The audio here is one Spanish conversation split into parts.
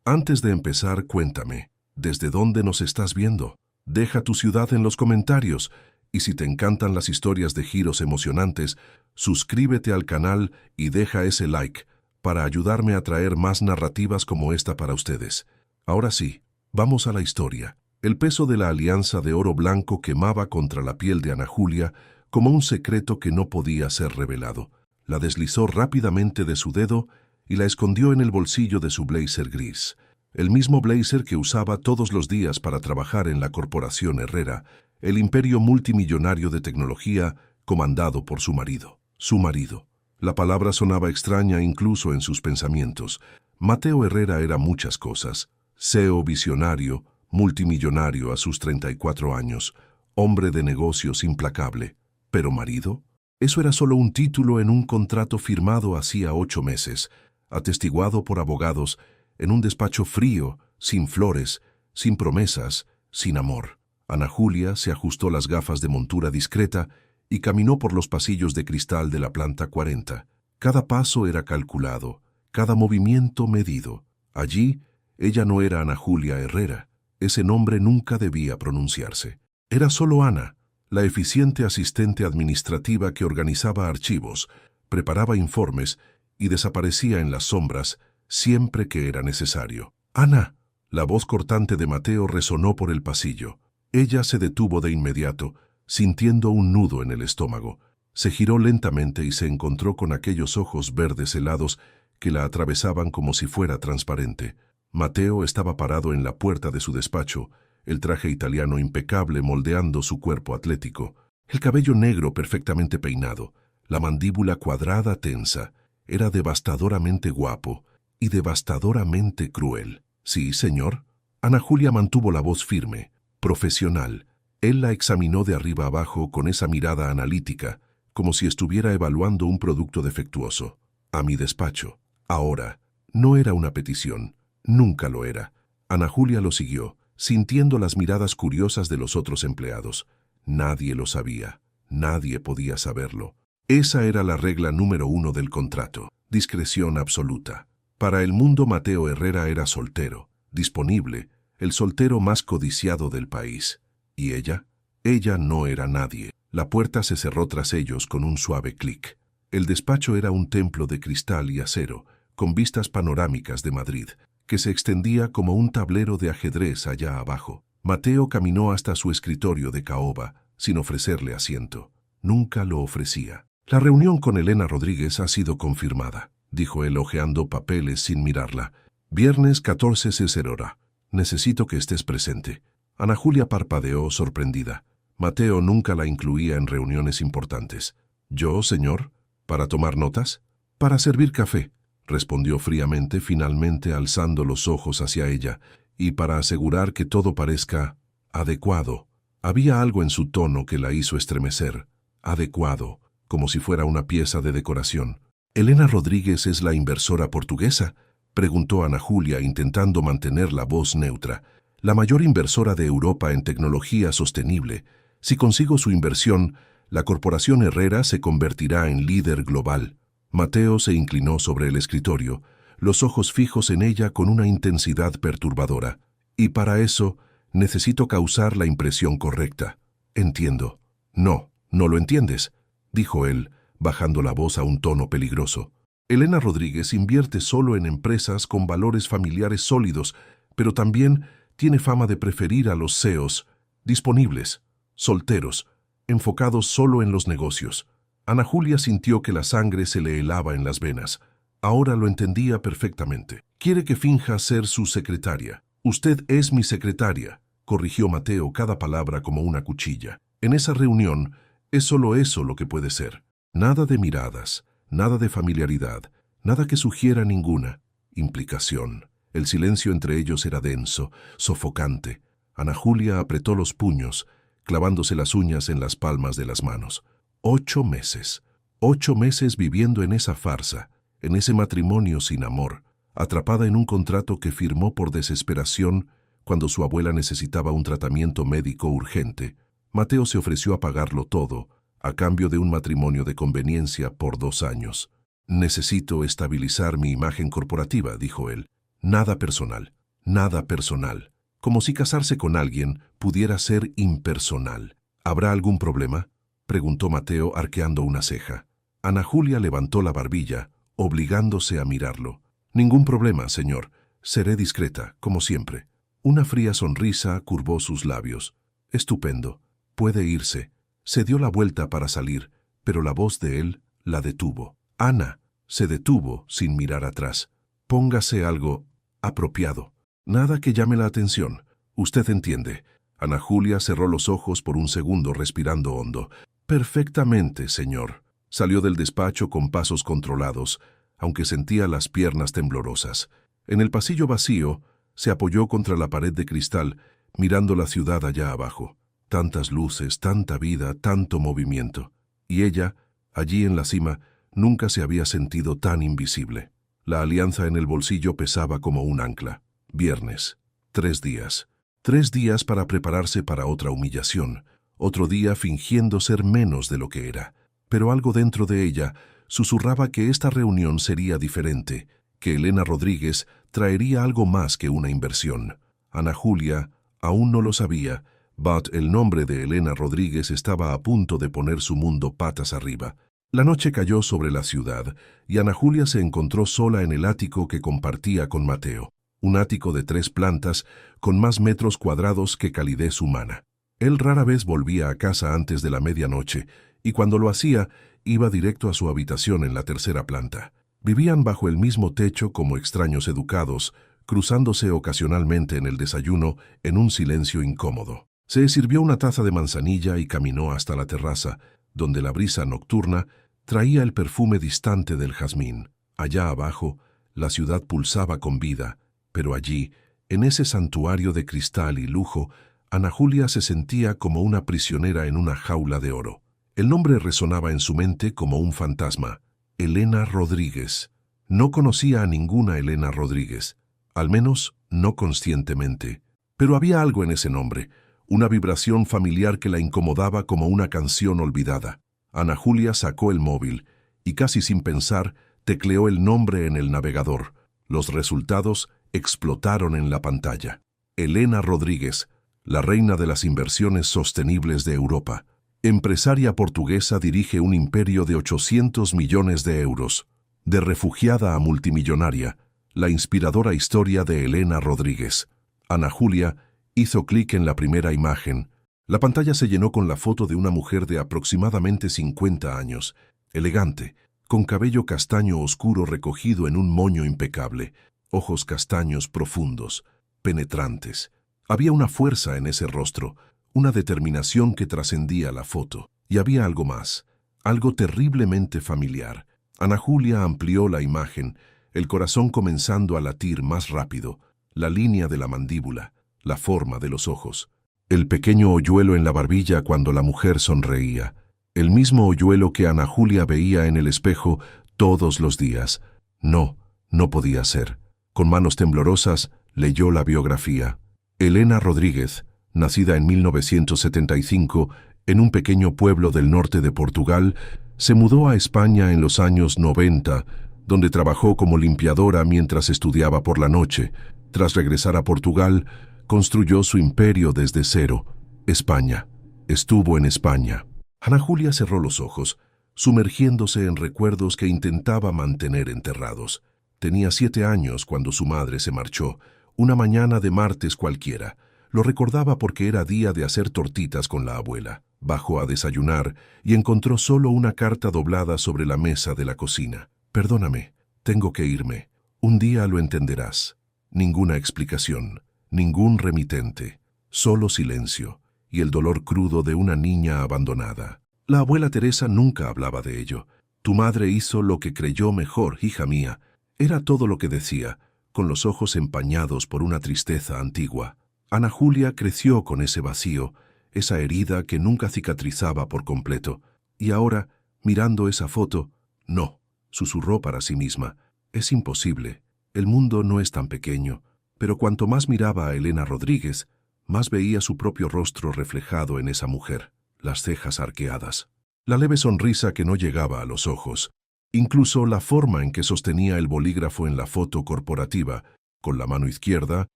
Antes de empezar, cuéntame, ¿desde dónde nos estás viendo? Deja tu ciudad en los comentarios y si te encantan las historias de giros emocionantes, suscríbete al canal y deja ese like para ayudarme a traer más narrativas como esta para ustedes. Ahora sí, vamos a la historia. El peso de la alianza de oro blanco quemaba contra la piel de Ana Julia como un secreto que no podía ser revelado. La deslizó rápidamente de su dedo y la escondió en el bolsillo de su blazer gris. El mismo blazer que usaba todos los días para trabajar en la Corporación Herrera, el imperio multimillonario de tecnología comandado por su marido. Su marido. La palabra sonaba extraña incluso en sus pensamientos. Mateo Herrera era muchas cosas. CEO visionario, multimillonario a sus 34 años, hombre de negocios implacable. ¿Pero marido? Eso era solo un título en un contrato firmado hacía 8 meses, atestiguado por abogados, en un despacho frío, sin flores, sin promesas, sin amor. Ana Julia se ajustó las gafas de montura discreta y caminó por los pasillos de cristal de la planta 40. Cada paso era calculado, cada movimiento medido. Allí, ella no era Ana Julia Herrera. Ese nombre nunca debía pronunciarse. Era solo Ana, la eficiente asistente administrativa que organizaba archivos, preparaba informes y desaparecía en las sombras siempre que era necesario. «Ana», la voz cortante de Mateo resonó por el pasillo. Ella se detuvo de inmediato, sintiendo un nudo en el estómago. Se giró lentamente y se encontró con aquellos ojos verdes helados que la atravesaban como si fuera transparente. Mateo estaba parado en la puerta de su despacho, el traje italiano impecable moldeando su cuerpo atlético, el cabello negro perfectamente peinado, la mandíbula cuadrada tensa. Era devastadoramente guapo y devastadoramente cruel. «Sí, señor». Ana Julia mantuvo la voz firme, profesional. Él la examinó de arriba abajo con esa mirada analítica, como si estuviera evaluando un producto defectuoso. «A mi despacho. Ahora». No era una petición. Nunca lo era. Ana Julia lo siguió, sintiendo las miradas curiosas de los otros empleados. Nadie lo sabía. Nadie podía saberlo. Esa era la regla número 1 del contrato. Discreción absoluta. Para el mundo, Mateo Herrera era soltero, disponible, el soltero más codiciado del país. ¿Y ella? Ella no era nadie. La puerta se cerró tras ellos con un suave clic. El despacho era un templo de cristal y acero, con vistas panorámicas de Madrid, que se extendía como un tablero de ajedrez allá abajo. Mateo caminó hasta su escritorio de caoba, sin ofrecerle asiento. Nunca lo ofrecía. «La reunión con Elena Rodríguez ha sido confirmada», dijo él hojeando papeles sin mirarla. «Viernes 14:00. Necesito que estés presente». Ana Julia parpadeó sorprendida. Mateo nunca la incluía en reuniones importantes. «¿Yo, señor? ¿Para tomar notas?» «Para servir café», respondió fríamente, finalmente alzando los ojos hacia ella, y para asegurar que todo parezca adecuado. Había algo en su tono que la hizo estremecer. Adecuado, como si fuera una pieza de decoración. «¿Elena Rodríguez es la inversora portuguesa?», preguntó Ana Julia, intentando mantener la voz neutra. «La mayor inversora de Europa en tecnología sostenible. Si consigo su inversión, la Corporación Herrera se convertirá en líder global». Mateo se inclinó sobre el escritorio, los ojos fijos en ella con una intensidad perturbadora. «Y para eso, necesito causar la impresión correcta». «Entiendo». «No, no lo entiendes», dijo él, bajando la voz a un tono peligroso. «Elena Rodríguez invierte solo en empresas con valores familiares sólidos, pero también tiene fama de preferir a los CEOs disponibles, solteros, enfocados solo en los negocios». Ana Julia sintió que la sangre se le helaba en las venas. Ahora lo entendía perfectamente. «Quiere que finja ser su secretaria». «Usted es mi secretaria», corrigió Mateo cada palabra como una cuchilla. «En esa reunión es solo eso lo que puede ser. Nada de miradas, nada de familiaridad, nada que sugiera ninguna implicación». El silencio entre ellos era denso, sofocante. Ana Julia apretó los puños, clavándose las uñas en las palmas de las manos. 8 meses. 8 meses viviendo en esa farsa, en ese matrimonio sin amor, atrapada en un contrato que firmó por desesperación cuando su abuela necesitaba un tratamiento médico urgente. Mateo se ofreció a pagarlo todo, a cambio de un matrimonio de conveniencia por 2 años. «Necesito estabilizar mi imagen corporativa», dijo él. Nada personal, nada personal. Como si casarse con alguien pudiera ser impersonal. ¿Habrá algún problema?, preguntó Mateo arqueando una ceja. Ana Julia levantó la barbilla, obligándose a mirarlo. Ningún problema, señor. Seré discreta, como siempre. Una fría sonrisa curvó sus labios. Estupendo. Puede irse. Se dio la vuelta para salir, pero la voz de él la detuvo. Ana se detuvo sin mirar atrás. Póngase algo apropiado. Nada que llame la atención. Usted entiende. Ana Julia cerró los ojos por un segundo respirando hondo. Perfectamente, señor. Salió del despacho con pasos controlados, aunque sentía las piernas temblorosas. En el pasillo vacío, se apoyó contra la pared de cristal, mirando la ciudad allá abajo. Tantas luces, tanta vida, tanto movimiento. Y ella, allí en la cima, nunca se había sentido tan invisible. La alianza en el bolsillo pesaba como un ancla. Viernes. 3 días. 3 días para prepararse para otra humillación. Otro día fingiendo ser menos de lo que era. Pero algo dentro de ella susurraba que esta reunión sería diferente, que Elena Rodríguez traería algo más que una inversión. Ana Julia aún no lo sabía, but el nombre de Elena Rodríguez estaba a punto de poner su mundo patas arriba. La noche cayó sobre la ciudad y Ana Julia se encontró sola en el ático que compartía con Mateo. Un ático de 3 plantas con más metros cuadrados que calidez humana. Él rara vez volvía a casa antes de la medianoche y cuando lo hacía, iba directo a su habitación en la 3ª planta. Vivían bajo el mismo techo como extraños educados, cruzándose ocasionalmente en el desayuno en un silencio incómodo. Se sirvió una taza de manzanilla y caminó hasta la terraza, donde la brisa nocturna traía el perfume distante del jazmín. Allá abajo, la ciudad pulsaba con vida, pero allí, en ese santuario de cristal y lujo, Ana Julia se sentía como una prisionera en una jaula de oro. El nombre resonaba en su mente como un fantasma. Elena Rodríguez. No conocía a ninguna Elena Rodríguez, al menos no conscientemente. Pero había algo en ese nombre, una vibración familiar que la incomodaba como una canción olvidada. Ana Julia sacó el móvil y casi sin pensar tecleó el nombre en el navegador. Los resultados explotaron en la pantalla. Elena Rodríguez, la reina de las inversiones sostenibles de Europa. Empresaria portuguesa, dirige un imperio de 800 millones de euros. De refugiada a multimillonaria, la inspiradora historia de Elena Rodríguez. Ana Julia hizo clic en la primera imagen. La pantalla se llenó con la foto de una mujer de aproximadamente 50 años, elegante, con cabello castaño oscuro recogido en un moño impecable, ojos castaños profundos, penetrantes. Había una fuerza en ese rostro, una determinación que trascendía la foto. Y había algo más, algo terriblemente familiar. Ana Julia amplió la imagen, el corazón comenzando a latir más rápido, la línea de la mandíbula, la forma de los ojos, el pequeño hoyuelo en la barbilla cuando la mujer sonreía, el mismo hoyuelo que Ana Julia veía en el espejo todos los días. No, no podía ser. Con manos temblorosas leyó la biografía. Elena Rodríguez, nacida en 1975 en un pequeño pueblo del norte de Portugal, se mudó a España en los años 90, donde trabajó como limpiadora mientras estudiaba por la noche. Tras regresar a Portugal, construyó su imperio desde cero. España. Estuvo en España. Ana Julia cerró los ojos, sumergiéndose en recuerdos que intentaba mantener enterrados. Tenía 7 años cuando su madre se marchó, una mañana de martes cualquiera. Lo recordaba porque era día de hacer tortitas con la abuela. Bajó a desayunar y encontró solo una carta doblada sobre la mesa de la cocina. Perdóname, tengo que irme. Un día lo entenderás. Ninguna explicación, ningún remitente, solo silencio y el dolor crudo de una niña abandonada. La abuela Teresa nunca hablaba de ello. Tu madre hizo lo que creyó mejor, hija mía. Era todo lo que decía, con los ojos empañados por una tristeza antigua. Ana Julia creció con ese vacío, esa herida que nunca cicatrizaba por completo. Y ahora, mirando esa foto, no, susurró para sí misma. Es imposible. El mundo no es tan pequeño. Pero cuanto más miraba a Elena Rodríguez, más veía su propio rostro reflejado en esa mujer, las cejas arqueadas, la leve sonrisa que no llegaba a los ojos, incluso la forma en que sostenía el bolígrafo en la foto corporativa, con la mano izquierda,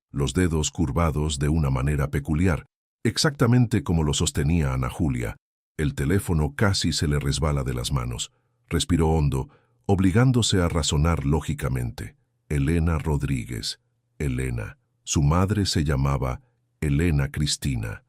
los dedos curvados de una manera peculiar, exactamente como lo sostenía Ana Julia. El teléfono casi se le resbala de las manos. Respiró hondo, obligándose a razonar lógicamente. Elena Rodríguez. Elena. Su madre se llamaba Elena Cristina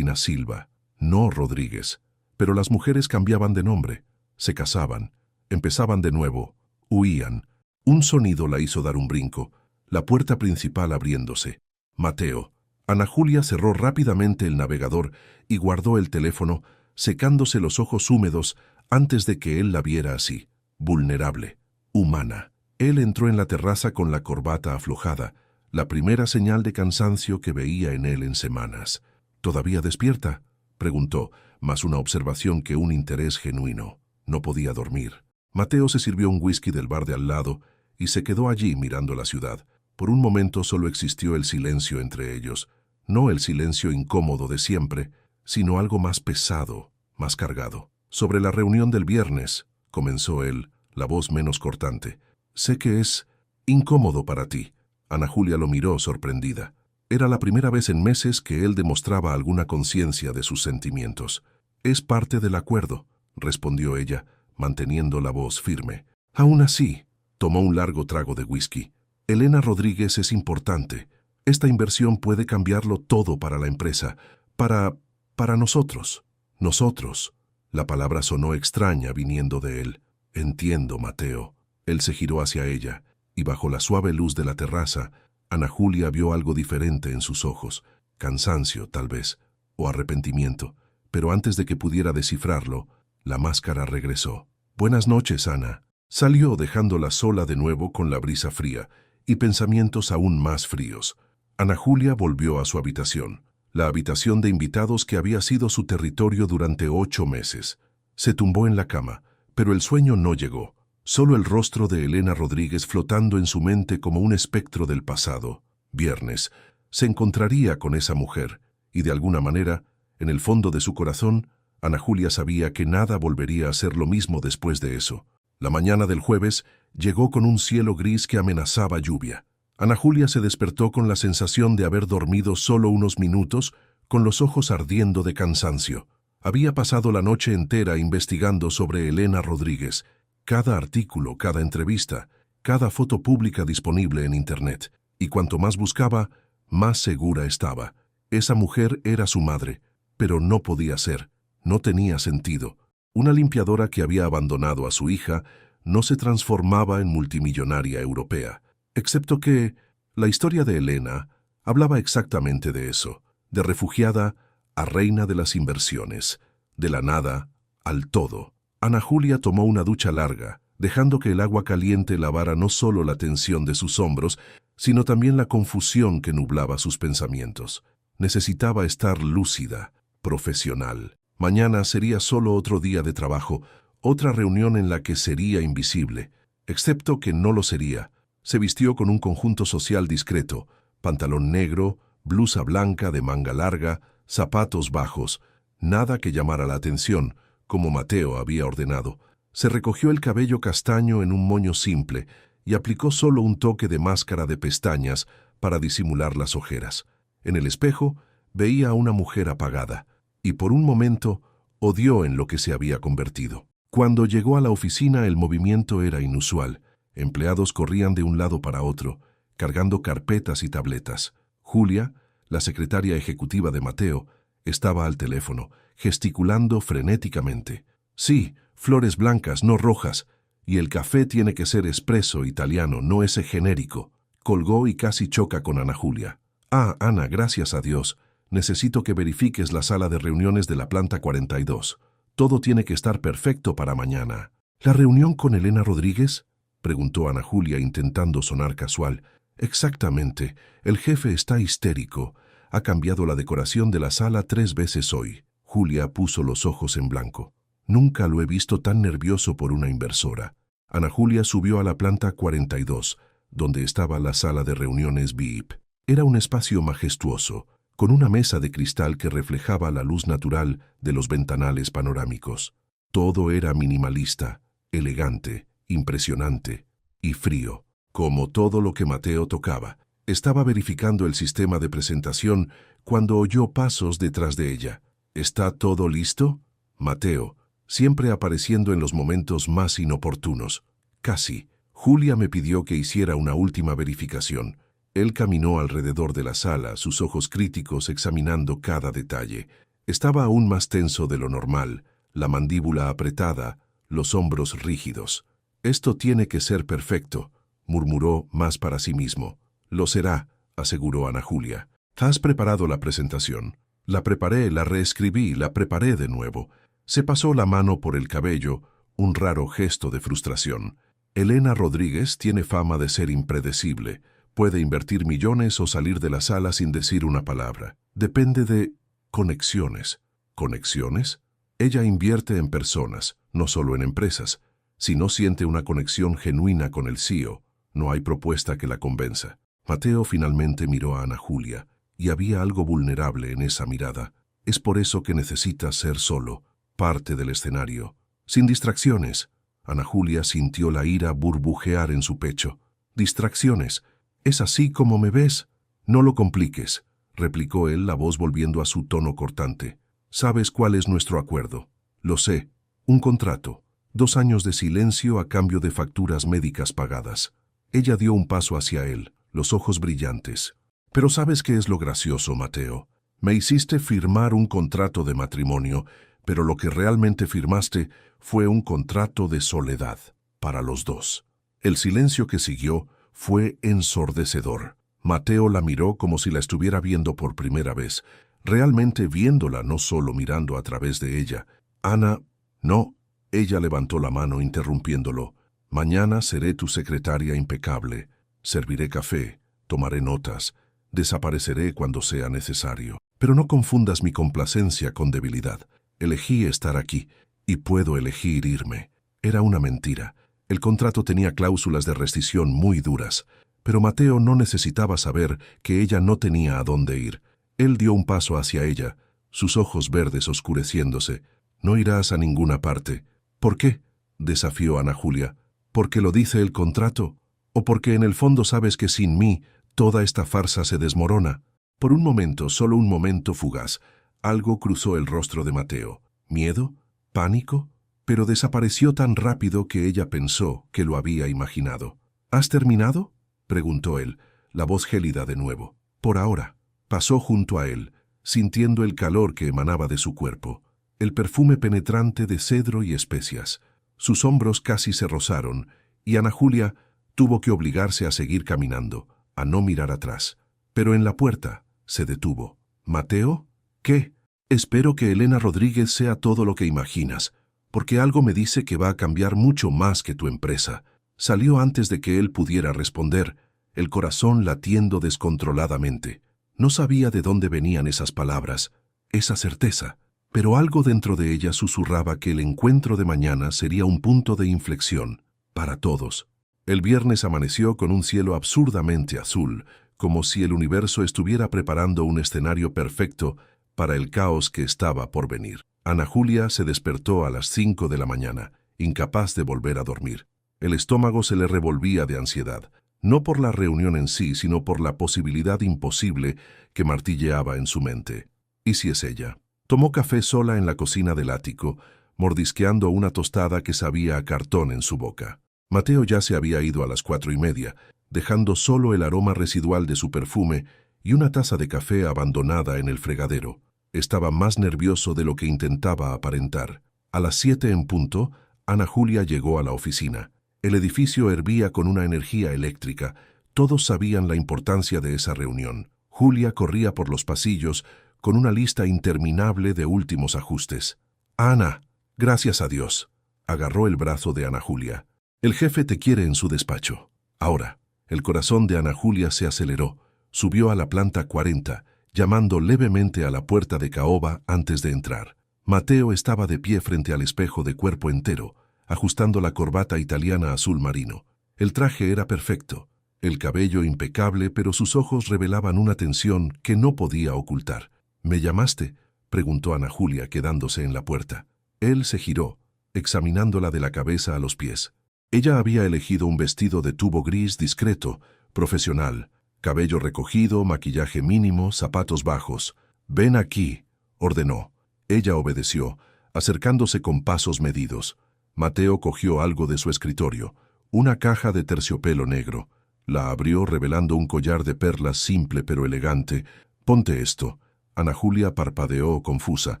Silva, no Rodríguez. Pero las mujeres cambiaban de nombre, se casaban, empezaban de nuevo, huían. Un sonido la hizo dar un brinco, la puerta principal abriéndose. Mateo. Ana Julia cerró rápidamente el navegador y guardó el teléfono, secándose los ojos húmedos antes de que él la viera así, vulnerable, humana. Él entró en la terraza con la corbata aflojada, la primera señal de cansancio que veía en él en semanas. ¿Todavía despierta?, preguntó, más una observación que un interés genuino. No podía dormir. Mateo se sirvió un whisky del bar de al lado y se quedó allí mirando la ciudad. Por un momento solo existió el silencio entre ellos, no el silencio incómodo de siempre, sino algo más pesado, más cargado. Sobre la reunión del viernes, comenzó él, la voz menos cortante. Sé que es incómodo para ti. Ana Julia lo miró sorprendida. Era la primera vez en meses que él demostraba alguna conciencia de sus sentimientos. Es parte del acuerdo, respondió ella, manteniendo la voz firme. Aún así, tomó un largo trago de whisky. Elena Rodríguez es importante. Esta inversión puede cambiarlo todo para la empresa, para nosotros. Nosotros. La palabra sonó extraña viniendo de él. Entiendo, Mateo. Él se giró hacia ella, y bajo la suave luz de la terraza, Ana Julia vio algo diferente en sus ojos. Cansancio, tal vez, o arrepentimiento. Pero antes de que pudiera descifrarlo, la máscara regresó. Buenas noches, Ana. Salió dejándola sola de nuevo con la brisa fría y pensamientos aún más fríos. Ana Julia volvió a su habitación, la habitación de invitados que había sido su territorio durante 8 meses. Se tumbó en la cama, pero el sueño no llegó. Solo el rostro de Elena Rodríguez flotando en su mente como un espectro del pasado. Viernes, se encontraría con esa mujer, y de alguna manera, en el fondo de su corazón, Ana Julia sabía que nada volvería a ser lo mismo después de eso. La mañana del jueves llegó con un cielo gris que amenazaba lluvia. Ana Julia se despertó con la sensación de haber dormido solo unos minutos, con los ojos ardiendo de cansancio. Había pasado la noche entera investigando sobre Elena Rodríguez, cada artículo, cada entrevista, cada foto pública disponible en Internet, y cuanto más buscaba, más segura estaba. Esa mujer era su madre, pero no podía ser, no tenía sentido. Una limpiadora que había abandonado a su hija no se transformaba en multimillonaria europea. Excepto que la historia de Elena hablaba exactamente de eso, de refugiada a reina de las inversiones, de la nada al todo. Ana Julia tomó una ducha larga, dejando que el agua caliente lavara no solo la tensión de sus hombros, sino también la confusión que nublaba sus pensamientos. Necesitaba estar lúcida, profesional. Mañana sería solo otro día de trabajo, otra reunión en la que sería invisible, excepto que no lo sería. Se vistió con un conjunto social discreto, pantalón negro, blusa blanca de manga larga, zapatos bajos, nada que llamara la atención, como Mateo había ordenado. Se recogió el cabello castaño en un moño simple y aplicó solo un toque de máscara de pestañas para disimular las ojeras. En el espejo veía a una mujer apagada, y por un momento odió en lo que se había convertido. Cuando llegó a la oficina el movimiento era inusual. Empleados corrían de un lado para otro, cargando carpetas y tabletas. Julia, la secretaria ejecutiva de Mateo, estaba al teléfono, gesticulando frenéticamente. Sí, flores blancas, no rojas, y el café tiene que ser espresso italiano, no ese genérico. Colgó y casi choca con Ana Julia. Ah, Ana, gracias a Dios. Necesito que verifiques la sala de reuniones de la planta 42. Todo tiene que estar perfecto para mañana. ¿La reunión con Elena Rodríguez?, preguntó Ana Julia intentando sonar casual. Exactamente. El jefe está histérico. Ha cambiado la decoración de la sala 3 veces hoy. Julia puso los ojos en blanco. Nunca lo he visto tan nervioso por una inversora. Ana Julia subió a la planta 42, donde estaba la sala de reuniones VIP. Era un espacio majestuoso, con una mesa de cristal que reflejaba la luz natural de los ventanales panorámicos. Todo era minimalista, elegante, impresionante y frío. como todo lo que Mateo tocaba. Estaba verificando el sistema de presentación cuando oyó pasos detrás de ella. ¿Está todo listo? Mateo, siempre apareciendo en los momentos más inoportunos. Casi. Julia me pidió que hiciera una última verificación. Él caminó alrededor de la sala, sus ojos críticos examinando cada detalle. Estaba aún más tenso de lo normal, la mandíbula apretada, los hombros rígidos. «Esto tiene que ser perfecto», murmuró más para sí mismo. «Lo será», aseguró Ana Julia. «¿Has preparado la presentación?» «La preparé, la reescribí, la preparé de nuevo». Se pasó la mano por el cabello, un raro gesto de frustración. Elena Rodríguez tiene fama de ser impredecible. Puede invertir millones o salir de la sala sin decir una palabra. Depende de conexiones. ¿Conexiones? Ella invierte en personas, no solo en empresas. Si no siente una conexión genuina con el CEO, no hay propuesta que la convenza. Mateo finalmente miró a Ana Julia, y había algo vulnerable en esa mirada. Es por eso que necesita ser solo, parte del escenario, sin distracciones. Ana Julia sintió la ira burbujear en su pecho. «Distracciones. ¿Es así como me ves?» «No lo compliques», replicó él, la voz volviendo a su tono cortante. «¿Sabes cuál es nuestro acuerdo?» «Lo sé. Un contrato. 2 años de silencio a cambio de facturas médicas pagadas». Ella dio un paso hacia él, los ojos brillantes. «Pero ¿sabes qué es lo gracioso, Mateo? Me hiciste firmar un contrato de matrimonio, pero lo que realmente firmaste fue un contrato de soledad, para los dos». El silencio que siguió fue ensordecedor. Mateo la miró como si la estuviera viendo por primera vez, realmente viéndola, no solo mirando a través de ella. «Ana, no». Ella levantó la mano interrumpiéndolo. «Mañana seré tu secretaria impecable. Serviré café, tomaré notas, desapareceré cuando sea necesario. Pero no confundas mi complacencia con debilidad. Elegí estar aquí, y puedo elegir irme». Era una mentira. El contrato tenía cláusulas de rescisión muy duras, pero Mateo no necesitaba saber que ella no tenía a dónde ir. Él dio un paso hacia ella, sus ojos verdes oscureciéndose. «No irás a ninguna parte». «¿Por qué?», desafió Ana Julia. «¿Porque lo dice el contrato? ¿O porque en el fondo sabes que sin mí toda esta farsa se desmorona?» Por un momento, solo un momento fugaz, algo cruzó el rostro de Mateo. ¿Miedo? ¿Pánico? Pero desapareció tan rápido que ella pensó que lo había imaginado. «¿Has terminado?», preguntó él, la voz gélida de nuevo. «Por ahora». Pasó junto a él, sintiendo el calor que emanaba de su cuerpo, el perfume penetrante de cedro y especias. Sus hombros casi se rozaron, y Ana Julia tuvo que obligarse a seguir caminando, a no mirar atrás. Pero en la puerta se detuvo. «¿Mateo? ¿Qué?» «Espero que Elena Rodríguez sea todo lo que imaginas, porque algo me dice que va a cambiar mucho más que tu empresa». Salió antes de que él pudiera responder, el corazón latiendo descontroladamente. No sabía de dónde venían esas palabras, esa certeza, pero algo dentro de ella susurraba que el encuentro de mañana sería un punto de inflexión para todos. El viernes amaneció con un cielo absurdamente azul, como si el universo estuviera preparando un escenario perfecto para el caos que estaba por venir. Ana Julia se despertó a las 5 de la mañana, incapaz de volver a dormir. El estómago se le revolvía de ansiedad, no por la reunión en sí, sino por la posibilidad imposible que martilleaba en su mente. ¿Y si es ella? Tomó café sola en la cocina del ático, mordisqueando una tostada que sabía a cartón en su boca. Mateo ya se había ido a las 4:30, dejando solo el aroma residual de su perfume y una taza de café abandonada en el fregadero. Estaba más nervioso de lo que intentaba aparentar. A las 7 en punto, Ana Julia llegó a la oficina. El edificio hervía con una energía eléctrica. Todos sabían la importancia de esa reunión. Julia corría por los pasillos con una lista interminable de últimos ajustes. «Ana, gracias a Dios», agarró el brazo de Ana Julia. «El jefe te quiere en su despacho. Ahora». El corazón de Ana Julia se aceleró. Subió a la planta 40, llamando levemente a la puerta de caoba antes de entrar. Mateo estaba de pie frente al espejo de cuerpo entero, ajustando la corbata italiana azul marino. El traje era perfecto, el cabello impecable, pero sus ojos revelaban una tensión que no podía ocultar. «¿Me llamaste?», preguntó Ana Julia, quedándose en la puerta. Él se giró, examinándola de la cabeza a los pies. Ella había elegido un vestido de tubo gris discreto, profesional, cabello recogido, maquillaje mínimo, zapatos bajos. «Ven aquí», ordenó. Ella obedeció, acercándose con pasos medidos. Mateo cogió algo de su escritorio, una caja de terciopelo negro. La abrió revelando un collar de perlas simple pero elegante. «Ponte esto». Ana Julia parpadeó confusa.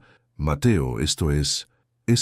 «Mateo, esto es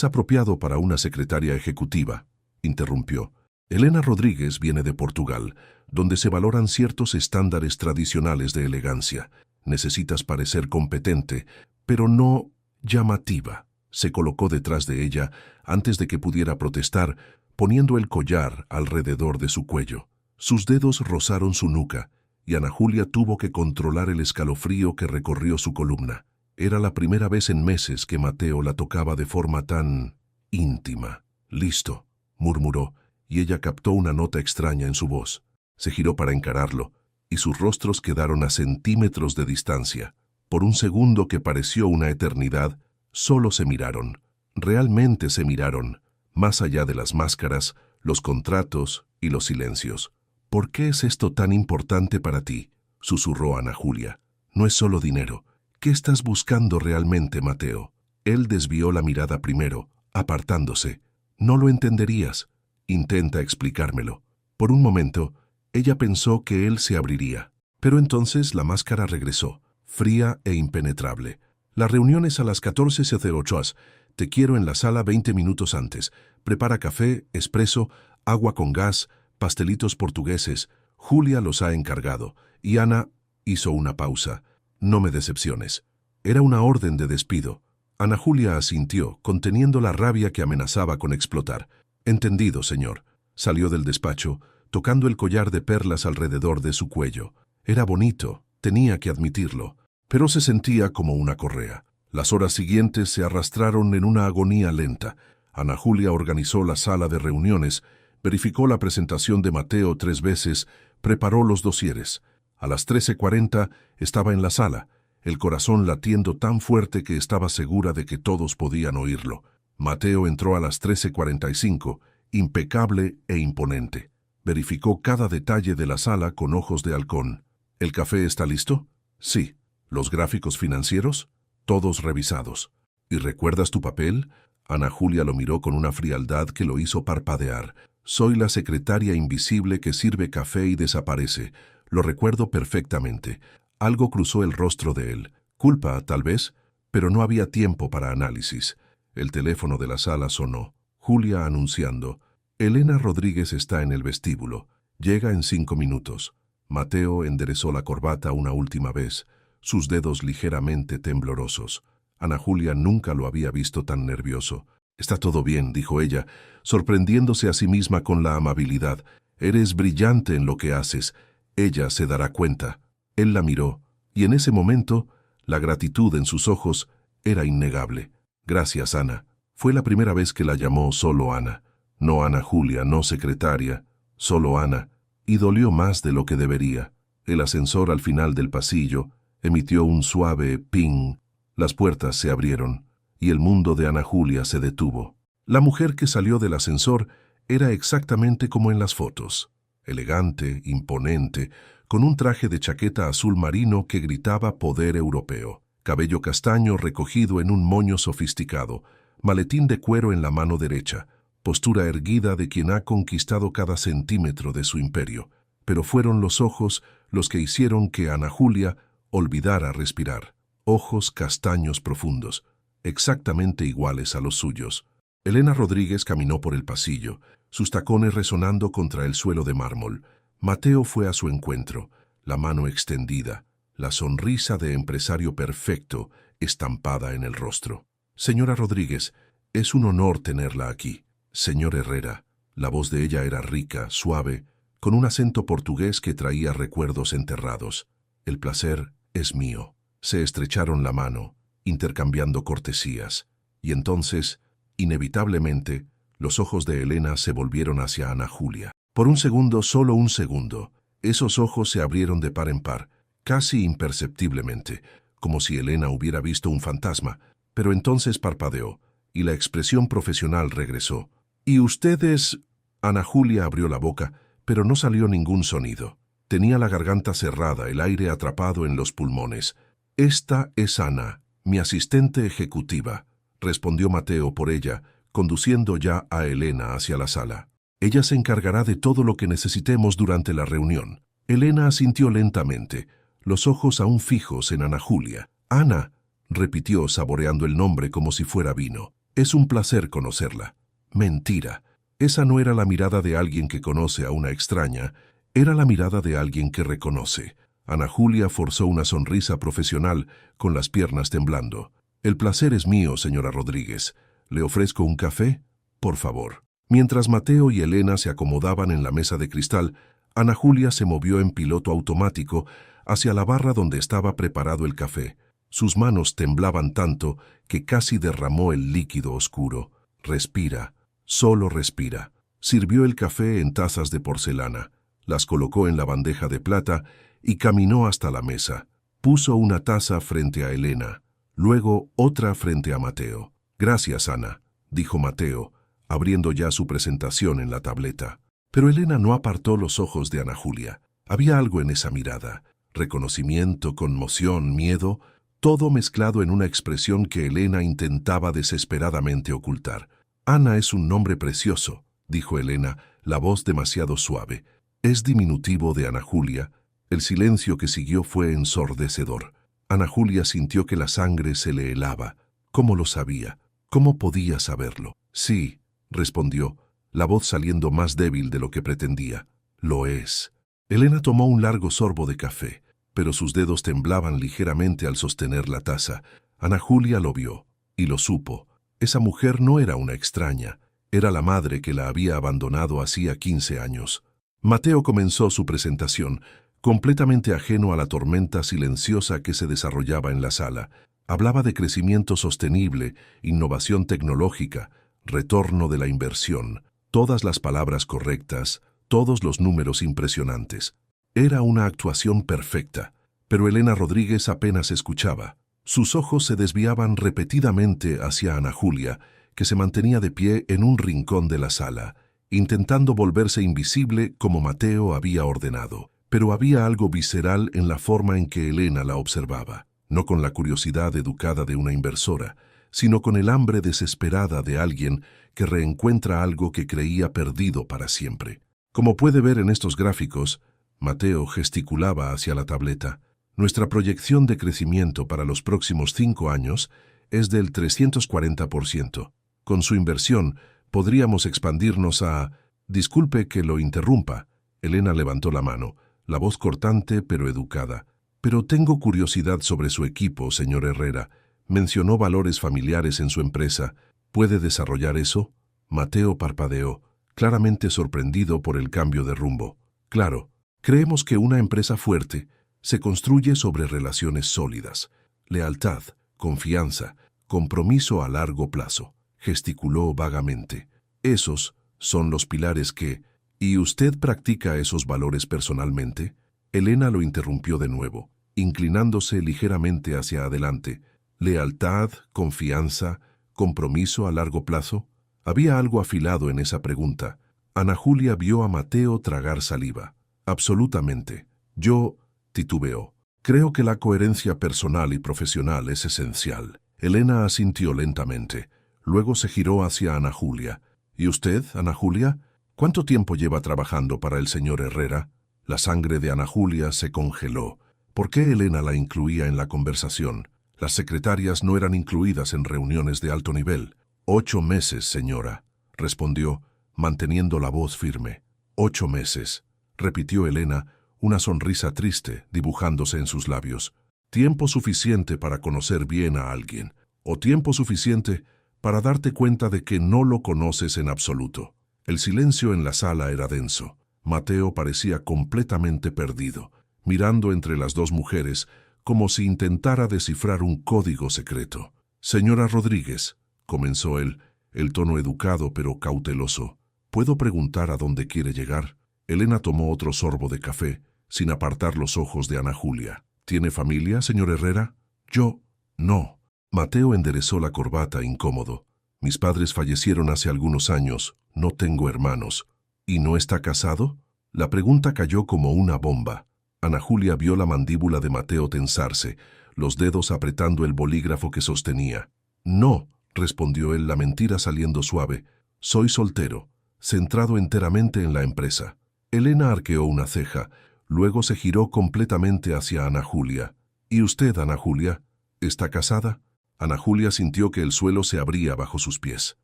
apropiado para una secretaria ejecutiva», interrumpió. «Elena Rodríguez viene de Portugal, donde se valoran ciertos estándares tradicionales de elegancia. Necesitas parecer competente, pero no llamativa». Se colocó detrás de ella antes de que pudiera protestar, poniendo el collar alrededor de su cuello. Sus dedos rozaron su nuca, y Ana Julia tuvo que controlar el escalofrío que recorrió su columna. Era la primera vez en meses que Mateo la tocaba de forma tan íntima. «Listo», murmuró, y ella captó una nota extraña en su voz. Se giró para encararlo, y sus rostros quedaron a centímetros de distancia. Por un segundo que pareció una eternidad, solo se miraron. Realmente se miraron, más allá de las máscaras, los contratos y los silencios. «¿Por qué es esto tan importante para ti?», susurró Ana Julia. «No es solo dinero. ¿Qué estás buscando realmente, Mateo?». Él desvió la mirada primero, apartándose. «No lo entenderías. Intenta explicármelo». Por un momento, ella pensó que él se abriría. Pero entonces la máscara regresó, fría e impenetrable. «La reunión es a las 14:08. Te quiero en la sala 20 minutos antes. Prepara café, espresso, agua con gas, pastelitos portugueses. Julia los ha encargado». Y Ana hizo una pausa. «No me decepciones». Era una orden de despido. Ana Julia asintió, conteniendo la rabia que amenazaba con explotar. «Entendido, señor». Salió del despacho, tocando el collar de perlas alrededor de su cuello. Era bonito, tenía que admitirlo, pero se sentía como una correa. Las horas siguientes se arrastraron en una agonía lenta. Ana Julia organizó la sala de reuniones, verificó la presentación de Mateo 3 veces, preparó los dosieres. A las 13:40 estaba en la sala, el corazón latiendo tan fuerte que estaba segura de que todos podían oírlo. Mateo entró a las 13:45, impecable e imponente. Verificó cada detalle de la sala con ojos de halcón. «¿El café está listo?». «Sí». «¿Los gráficos financieros?». «Todos revisados». «¿Y recuerdas tu papel?». Ana Julia lo miró con una frialdad que lo hizo parpadear. «Soy la secretaria invisible que sirve café y desaparece. Lo recuerdo perfectamente». Algo cruzó el rostro de él. Culpa, tal vez, pero no había tiempo para análisis. El teléfono de la sala sonó. Julia anunciando: «Elena Rodríguez está en el vestíbulo. Llega en 5 minutos». Mateo enderezó la corbata una última vez, sus dedos ligeramente temblorosos. Ana Julia nunca lo había visto tan nervioso. «Está todo bien», dijo ella, sorprendiéndose a sí misma con la amabilidad. «Eres brillante en lo que haces. Ella se dará cuenta». Él la miró, y en ese momento, la gratitud en sus ojos era innegable. «Gracias, Ana». Fue la primera vez que la llamó solo Ana. No Ana Julia, no secretaria, solo Ana. Y dolió más de lo que debería. El ascensor al final del pasillo emitió un suave ping. Las puertas se abrieron, y el mundo de Ana Julia se detuvo. La mujer que salió del ascensor era exactamente como en las fotos. Elegante, imponente, con un traje de chaqueta azul marino que gritaba poder europeo, cabello castaño recogido en un moño sofisticado, maletín de cuero en la mano derecha, postura erguida de quien ha conquistado cada centímetro de su imperio. Pero fueron los ojos los que hicieron que Ana Julia olvidara respirar. Ojos castaños profundos, exactamente iguales a los suyos. Elena Rodríguez caminó por el pasillo, sus tacones resonando contra el suelo de mármol. Mateo fue a su encuentro, la mano extendida, la sonrisa de empresario perfecto estampada en el rostro. «Señora Rodríguez, es un honor tenerla aquí». «Señor Herrera». La voz de ella era rica, suave, con un acento portugués que traía recuerdos enterrados. «El placer es mío». Se estrecharon la mano, intercambiando cortesías, y entonces, inevitablemente, los ojos de Elena se volvieron hacia Ana Julia. Por un segundo, solo un segundo, esos ojos se abrieron de par en par, casi imperceptiblemente, como si Elena hubiera visto un fantasma, pero entonces parpadeó, y la expresión profesional regresó. «¿Y ustedes Ana Julia abrió la boca, pero no salió ningún sonido. Tenía la garganta cerrada, el aire atrapado en los pulmones. «Esta es Ana, mi asistente ejecutiva», respondió Mateo por ella, conduciendo ya a Elena hacia la sala. «Ella se encargará de todo lo que necesitemos durante la reunión». Elena asintió lentamente, los ojos aún fijos en Ana Julia. «Ana», repitió saboreando el nombre como si fuera vino. «Es un placer conocerla». Mentira. Esa no era la mirada de alguien que conoce a una extraña, era la mirada de alguien que reconoce. Ana Julia forzó una sonrisa profesional con las piernas temblando. «El placer es mío, señora Rodríguez. ¿Le ofrezco un café? Por favor». Mientras Mateo y Elena se acomodaban en la mesa de cristal, Ana Julia se movió en piloto automático hacia la barra donde estaba preparado el café. Sus manos temblaban tanto que casi derramó el líquido oscuro. «Respira, solo respira». Sirvió el café en tazas de porcelana, las colocó en la bandeja de plata y caminó hasta la mesa. Puso una taza frente a Elena, luego otra frente a Mateo. «Gracias, Ana», dijo Mateo, abriendo ya su presentación en la tableta. Pero Elena no apartó los ojos de Ana Julia. Había algo en esa mirada, reconocimiento, conmoción, miedo, todo mezclado en una expresión que Elena intentaba desesperadamente ocultar. «Ana es un nombre precioso», dijo Elena, la voz demasiado suave. «Es diminutivo de Ana Julia». El silencio que siguió fue ensordecedor. Ana Julia sintió que la sangre se le helaba. ¿Cómo lo sabía? ¿Cómo podía saberlo? «Sí», respondió, la voz saliendo más débil de lo que pretendía. «Lo es». Elena tomó un largo sorbo de café, pero sus dedos temblaban ligeramente al sostener la taza. Ana Julia lo vio, y lo supo. Esa mujer no era una extraña, era la madre que la había abandonado hacía 15 años. Mateo comenzó su presentación, completamente ajeno a la tormenta silenciosa que se desarrollaba en la sala. Hablaba de crecimiento sostenible, innovación tecnológica, retorno de la inversión, todas las palabras correctas, todos los números impresionantes. Era una actuación perfecta, pero Elena Rodríguez apenas escuchaba. Sus ojos se desviaban repetidamente hacia Ana Julia, que se mantenía de pie en un rincón de la sala, intentando volverse invisible como Mateo había ordenado. Pero había algo visceral en la forma en que Elena la observaba, no con la curiosidad educada de una inversora, sino con el hambre desesperada de alguien que reencuentra algo que creía perdido para siempre. Como puede ver en estos gráficos, Mateo gesticulaba hacia la tableta. Nuestra proyección de crecimiento para los próximos 5 años es del 340%. Con su inversión, podríamos expandirnos a... Disculpe que lo interrumpa. Elena levantó la mano, la voz cortante pero educada. Pero tengo curiosidad sobre su equipo, señor Herrera. Mencionó valores familiares en su empresa. ¿Puede desarrollar eso? Mateo parpadeó, claramente sorprendido por el cambio de rumbo. Claro, creemos que una empresa fuerte se construye sobre relaciones sólidas, lealtad, confianza, compromiso a largo plazo. Gesticuló vagamente. Esos son los pilares que... ¿Y usted practica esos valores personalmente? Elena lo interrumpió de nuevo, inclinándose ligeramente hacia adelante. ¿Lealtad, confianza, compromiso a largo plazo? Había algo afilado en esa pregunta. Ana Julia vio a Mateo tragar saliva. Absolutamente. Yo, titubeó. Creo que la coherencia personal y profesional es esencial. Elena asintió lentamente. Luego se giró hacia Ana Julia. ¿Y usted, Ana Julia? ¿Cuánto tiempo lleva trabajando para el señor Herrera? La sangre de Ana Julia se congeló. ¿Por qué Elena la incluía en la conversación? Las secretarias no eran incluidas en reuniones de alto nivel. 8 meses, señora, respondió, manteniendo la voz firme. 8 meses, repitió Elena, una sonrisa triste dibujándose en sus labios. Tiempo suficiente para conocer bien a alguien, o tiempo suficiente para darte cuenta de que no lo conoces en absoluto. El silencio en la sala era denso. Mateo parecía completamente perdido, mirando entre las dos mujeres como si intentara descifrar un código secreto. «Señora Rodríguez», comenzó él, el tono educado pero cauteloso, «¿puedo preguntar a dónde quiere llegar?» Elena tomó otro sorbo de café, sin apartar los ojos de Ana Julia. «¿Tiene familia, señor Herrera?» «Yo, no». Mateo enderezó la corbata incómodo. «Mis padres fallecieron hace algunos años. No tengo hermanos». ¿Y no está casado? La pregunta cayó como una bomba. Ana Julia vio la mandíbula de Mateo tensarse, los dedos apretando el bolígrafo que sostenía. No, respondió él, la mentira saliendo suave. Soy soltero, centrado enteramente en la empresa. Elena arqueó una ceja, luego se giró completamente hacia Ana Julia. ¿Y usted, Ana Julia, está casada? Ana Julia sintió que el suelo se abría bajo sus pies.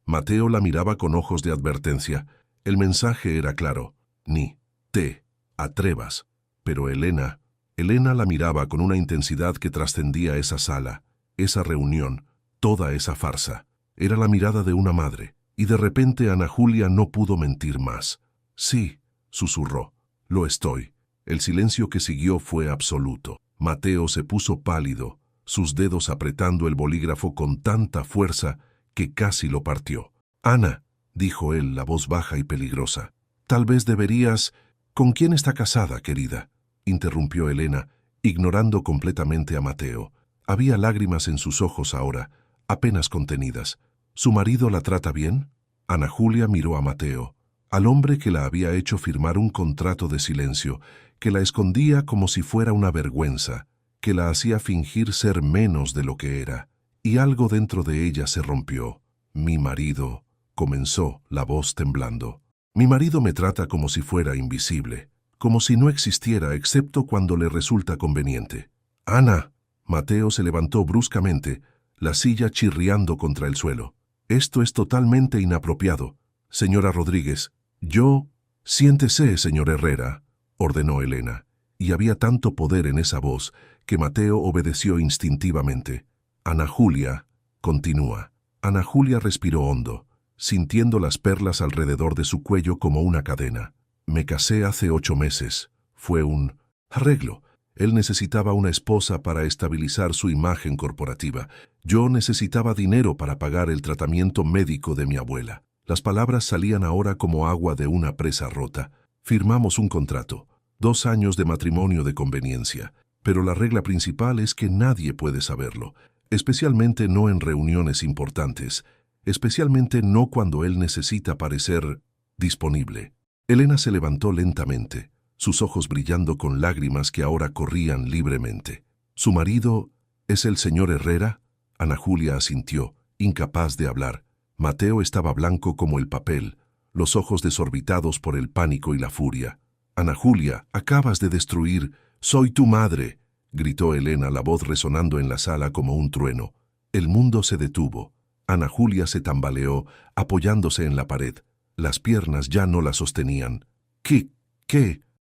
Mateo la miraba con ojos de advertencia. El mensaje era claro. Ni te atrevas. Pero Elena la miraba con una intensidad que trascendía esa sala, esa reunión, toda esa farsa. Era la mirada de una madre, y de repente Ana Julia no pudo mentir más. Sí, susurró, lo estoy. El silencio que siguió fue absoluto. Mateo se puso pálido, sus dedos apretando el bolígrafo con tanta fuerza que casi lo partió. Ana, dijo él, la voz baja y peligrosa, tal vez deberías... ¿Con quién está casada, querida?, interrumpió Elena, ignorando completamente a Mateo. Había lágrimas en sus ojos ahora, apenas contenidas. ¿Su marido la trata bien? Ana Julia miró a Mateo, al hombre que la había hecho firmar un contrato de silencio, que la escondía como si fuera una vergüenza, que la hacía fingir ser menos de lo que era. Y algo dentro de ella se rompió. Mi marido, comenzó, la voz temblando. Mi marido me trata como si fuera invisible, como si no existiera excepto cuando le resulta conveniente. Ana. Mateo se levantó bruscamente, la silla chirriando contra el suelo. Esto es totalmente inapropiado. Señora Rodríguez, yo... Siéntese, señor Herrera, ordenó Elena, y había tanto poder en esa voz que Mateo obedeció instintivamente. Ana Julia, continúa. Ana Julia respiró hondo, sintiendo las perlas alrededor de su cuello como una cadena. Me casé hace 8 meses. Fue un arreglo. Él necesitaba una esposa para estabilizar su imagen corporativa. Yo necesitaba dinero para pagar el tratamiento médico de mi abuela. Las palabras salían ahora como agua de una presa rota. Firmamos un contrato. 2 años de matrimonio de conveniencia. Pero la regla principal es que nadie puede saberlo, especialmente no en reuniones importantes, especialmente no cuando él necesita parecer disponible. Elena se levantó lentamente, sus ojos brillando con lágrimas que ahora corrían libremente. ¿Su marido es el señor Herrera? Ana Julia asintió, incapaz de hablar. Mateo estaba blanco como el papel, los ojos desorbitados por el pánico y la furia. Ana Julia, acabas de destruir... «Soy tu madre», gritó Elena, la voz resonando en la sala como un trueno. El mundo se detuvo. Ana Julia se tambaleó, apoyándose en la pared. Las piernas ya no la sostenían. ¿Qué?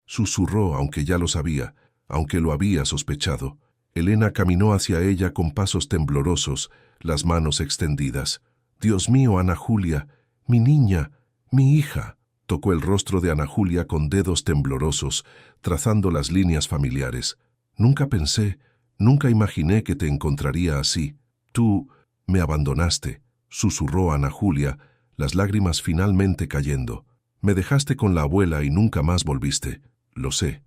Susurró, aunque ya lo sabía, aunque lo había sospechado. Elena caminó hacia ella con pasos temblorosos, las manos extendidas. «Dios mío, Ana Julia, mi niña, mi hija». Tocó el rostro de Ana Julia con dedos temblorosos, trazando las líneas familiares. Nunca imaginé que te encontraría así. Tú me abandonaste, susurró Ana Julia, las lágrimas finalmente cayendo. Me dejaste con la abuela y nunca más volviste. Lo sé,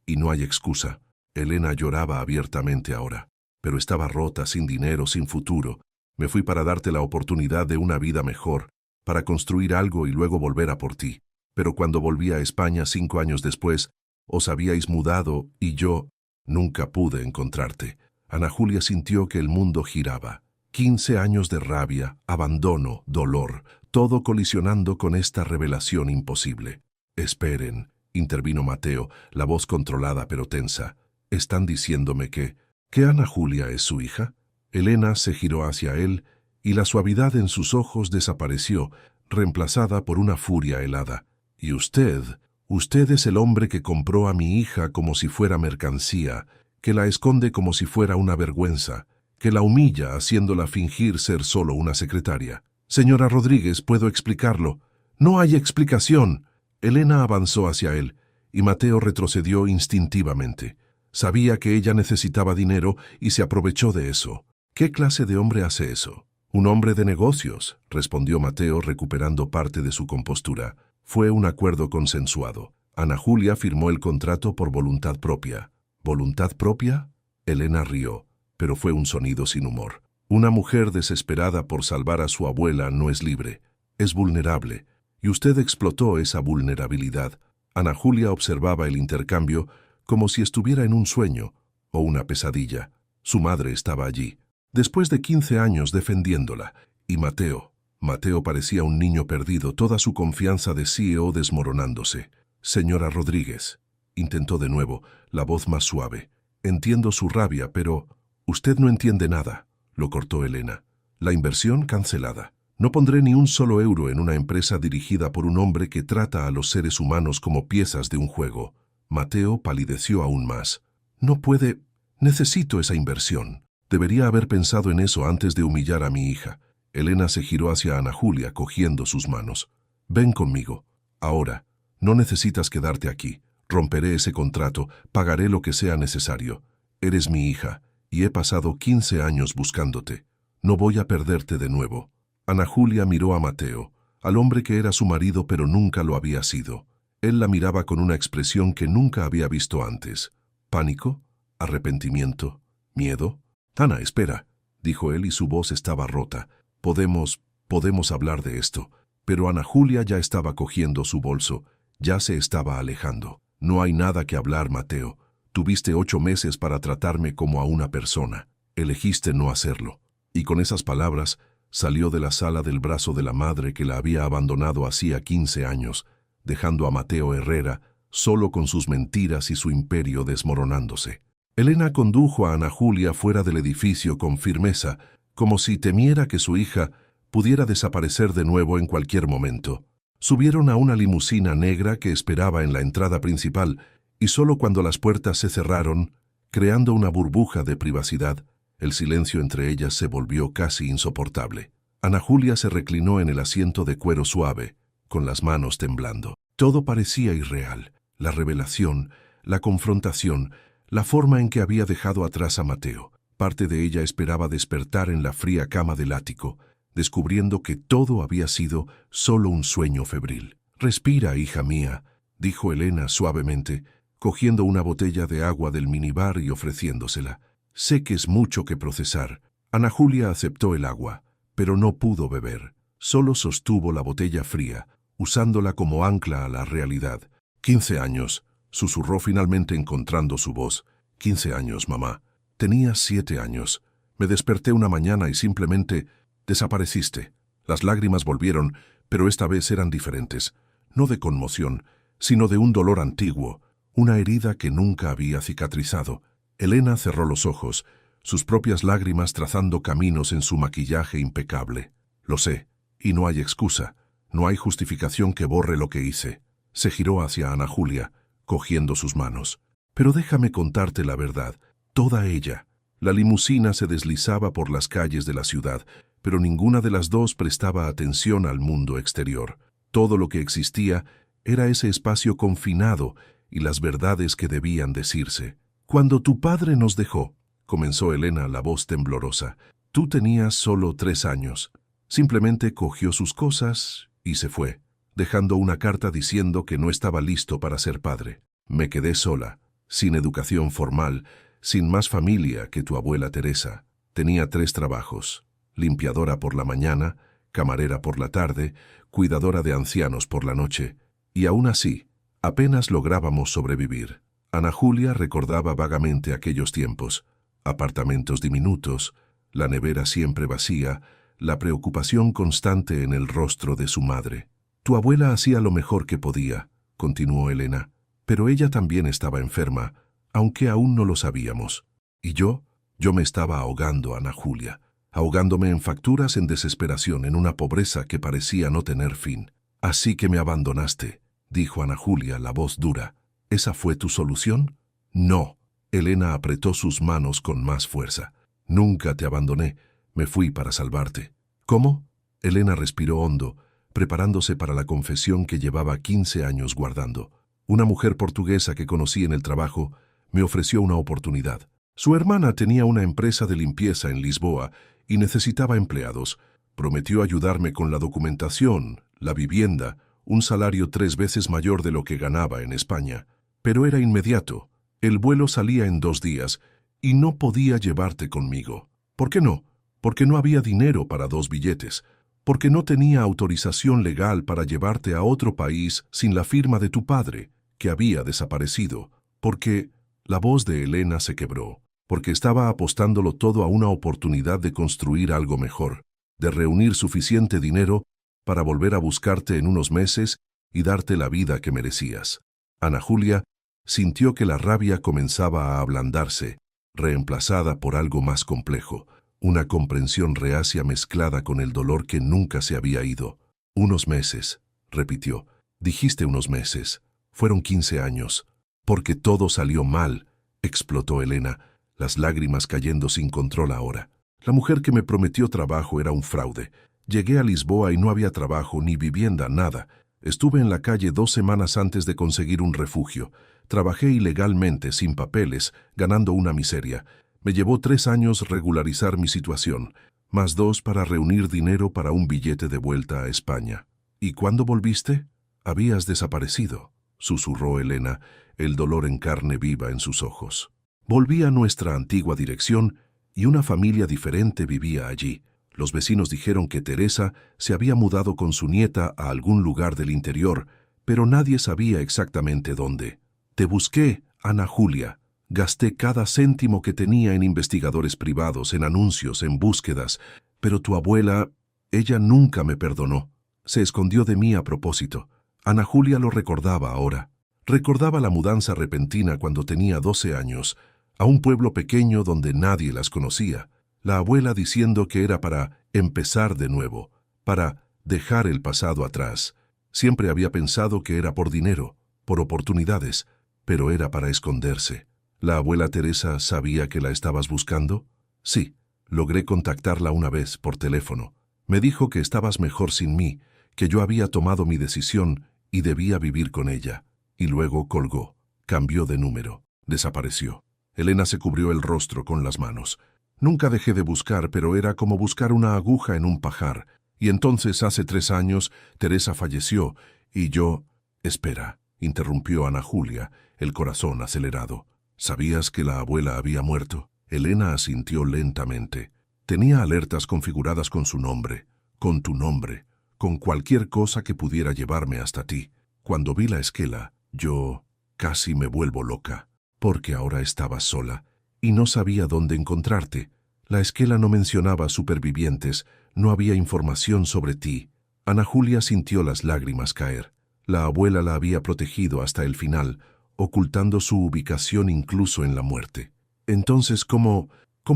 y no hay excusa. Elena lloraba abiertamente ahora, pero estaba rota, sin dinero, sin futuro. Me fui para darte la oportunidad de una vida mejor, para construir algo y luego volver a por ti. Pero cuando volví a España 5 años después, os habíais mudado y yo nunca pude encontrarte. Ana Julia sintió que el mundo giraba. 15 años de rabia, abandono, dolor, todo colisionando con esta revelación imposible. Esperen, intervino Mateo, la voz controlada pero tensa. ¿Están diciéndome que Ana Julia es su hija? Elena se giró hacia él y la suavidad en sus ojos desapareció, reemplazada por una furia helada. «Y usted es el hombre que compró a mi hija como si fuera mercancía, que la esconde como si fuera una vergüenza, que la humilla haciéndola fingir ser solo una secretaria. Señora Rodríguez, puedo explicarlo». «No hay explicación». Elena avanzó hacia él, y Mateo retrocedió instintivamente. Sabía que ella necesitaba dinero y se aprovechó de eso. ¿Qué clase de hombre hace eso? «Un hombre de negocios», respondió Mateo recuperando parte de su compostura. Fue un acuerdo consensuado. Ana Julia firmó el contrato por voluntad propia. ¿Voluntad propia? Elena rió, pero fue un sonido sin humor. Una mujer desesperada por salvar a su abuela no es libre, es vulnerable. y usted explotó esa vulnerabilidad. Ana Julia observaba el intercambio como si estuviera en un sueño o una pesadilla. Su madre estaba allí, después de 15 años defendiéndola, y Mateo parecía un niño perdido, toda su confianza de CEO desmoronándose. Señora Rodríguez, intentó de nuevo, la voz más suave. Entiendo su rabia, pero usted no entiende nada, lo cortó Elena. La inversión cancelada. No pondré ni un solo euro en una empresa dirigida por un hombre que trata a los seres humanos como piezas de un juego. Mateo palideció aún más. No puede. Necesito esa inversión. Debería haber pensado en eso antes de humillar a mi hija. Elena se giró hacia Ana Julia, cogiendo sus manos. Ven conmigo. Ahora. No necesitas quedarte aquí. Romperé ese contrato, pagaré lo que sea necesario. Eres mi hija, y he pasado 15 años buscándote. No voy a perderte de nuevo. Ana Julia miró a Mateo, al hombre que era su marido pero nunca lo había sido. Él la miraba con una expresión que nunca había visto antes. ¿Pánico? ¿Arrepentimiento? ¿Miedo? Ana, espera, dijo él y su voz estaba rota. Podemos hablar de esto. Pero Ana Julia ya estaba cogiendo su bolso, ya se estaba alejando. No hay nada que hablar, Mateo. Tuviste 8 meses para tratarme como a una persona. Elegiste no hacerlo. Y con esas palabras, salió de la sala del brazo de la madre que la había abandonado hacía 15 años, dejando a Mateo Herrera solo con sus mentiras y su imperio desmoronándose. Elena condujo a Ana Julia fuera del edificio con firmeza, como si temiera que su hija pudiera desaparecer de nuevo en cualquier momento. Subieron a una limusina negra que esperaba en la entrada principal, y solo cuando las puertas se cerraron, creando una burbuja de privacidad, el silencio entre ellas se volvió casi insoportable. Ana Julia se reclinó en el asiento de cuero suave, con las manos temblando. Todo parecía irreal. La revelación, la confrontación, la forma en que había dejado atrás a Mateo. Parte de ella esperaba despertar en la fría cama del ático, descubriendo que todo había sido solo un sueño febril. «Respira, hija mía», dijo Elena suavemente, cogiendo una botella de agua del minibar y ofreciéndosela. «Sé que es mucho que procesar». Ana Julia aceptó el agua, pero no pudo beber. Solo sostuvo la botella fría, usándola como ancla a la realidad. 15 años, susurró finalmente encontrando su voz. 15 años, mamá. Tenía 7 años. Me desperté una mañana y simplemente desapareciste. Las lágrimas volvieron, pero esta vez eran diferentes. No de conmoción, sino de un dolor antiguo, una herida que nunca había cicatrizado. Elena cerró los ojos, sus propias lágrimas trazando caminos en su maquillaje impecable. Lo sé, y no hay excusa, no hay justificación que borre lo que hice. Se giró hacia Ana Julia, cogiendo sus manos. Pero déjame contarte la verdad, toda ella. La limusina se deslizaba por las calles de la ciudad, pero ninguna de las dos prestaba atención al mundo exterior. Todo lo que existía era ese espacio confinado y las verdades que debían decirse. «Cuando tu padre nos dejó», comenzó Elena, la voz temblorosa, «tú tenías solo 3 años. Simplemente cogió sus cosas y se fue, dejando una carta diciendo que no estaba listo para ser padre. Me quedé sola, sin educación formal, sin más familia que tu abuela Teresa. Tenía 3 trabajos. Limpiadora por la mañana, camarera por la tarde, cuidadora de ancianos por la noche. Y aún así, apenas lográbamos sobrevivir». Ana Julia recordaba vagamente aquellos tiempos. Apartamentos diminutos, la nevera siempre vacía, la preocupación constante en el rostro de su madre. «Tu abuela hacía lo mejor que podía», continuó Elena, «pero ella también estaba enferma, aunque aún no lo sabíamos. Y yo me estaba ahogando, Ana Julia, ahogándome en facturas, en desesperación, en una pobreza que parecía no tener fin. Así que me abandonaste», dijo Ana Julia, la voz dura. «¿Esa fue tu solución?» «No». Elena apretó sus manos con más fuerza. «Nunca te abandoné. Me fui para salvarte». «¿Cómo?» Elena respiró hondo, preparándose para la confesión que llevaba 15 años guardando. «Una mujer portuguesa que conocí en el trabajo me ofreció una oportunidad. Su hermana tenía una empresa de limpieza en Lisboa y necesitaba empleados. Prometió ayudarme con la documentación, la vivienda, un salario 3 veces mayor de lo que ganaba en España. Pero era inmediato. El vuelo salía en 2 días y no podía llevarte conmigo. ¿Por qué no? Porque no había dinero para 2 billetes. porque no tenía autorización legal para llevarte a otro país sin la firma de tu padre, que había desaparecido, porque la voz de Elena se quebró, porque estaba apostándolo todo a una oportunidad de construir algo mejor, de reunir suficiente dinero para volver a buscarte en unos meses y darte la vida que merecías. Ana Julia sintió que la rabia comenzaba a ablandarse, reemplazada por algo más complejo, una comprensión reacia mezclada con el dolor que nunca se había ido. Unos meses, repitió. Dijiste unos meses. Fueron 15 años. Porque todo salió mal, explotó Elena, las lágrimas cayendo sin control ahora. La mujer que me prometió trabajo era un fraude. Llegué a Lisboa y no había trabajo, ni vivienda, nada. Estuve en la calle 2 semanas antes de conseguir un refugio. Trabajé ilegalmente, sin papeles, ganando una miseria. Me llevó 3 años regularizar mi situación, más 2 para reunir dinero para un billete de vuelta a España. ¿Y cuándo volviste? Habías desaparecido, susurró Elena, el dolor en carne viva en sus ojos. Volví a nuestra antigua dirección y una familia diferente vivía allí. Los vecinos dijeron que Teresa se había mudado con su nieta a algún lugar del interior, pero nadie sabía exactamente dónde. Te busqué, Ana Julia. Gasté cada céntimo que tenía en investigadores privados, en anuncios, en búsquedas, pero tu abuela, ella nunca me perdonó. Se escondió de mí a propósito. Ana Julia lo recordaba ahora. Recordaba la mudanza repentina cuando tenía 12 años, a un pueblo pequeño donde nadie las conocía. La abuela diciendo que era para empezar de nuevo, para dejar el pasado atrás. Siempre había pensado que era por dinero, por oportunidades, pero era para esconderse. ¿La abuela Teresa sabía que la estabas buscando? Sí, logré contactarla una vez por teléfono. Me dijo que estabas mejor sin mí, que yo había tomado mi decisión y debía vivir con ella. Y luego colgó, cambió de número, desapareció. Elena se cubrió el rostro con las manos. Nunca dejé de buscar, pero era como buscar una aguja en un pajar. Y entonces, hace 3 años, Teresa falleció, y yo... Espera, interrumpió Ana Julia, el corazón acelerado. ¿Sabías que la abuela había muerto? Elena asintió lentamente. Tenía alertas configuradas con su nombre, con tu nombre, con cualquier cosa que pudiera llevarme hasta ti. Cuando vi la esquela, yo casi me vuelvo loca, porque ahora estabas sola y no sabía dónde encontrarte. La esquela no mencionaba supervivientes, no había información sobre ti. Ana Julia sintió las lágrimas caer. La abuela la había protegido hasta el final, ocultando su ubicación incluso en la muerte. Entonces, ¿cómo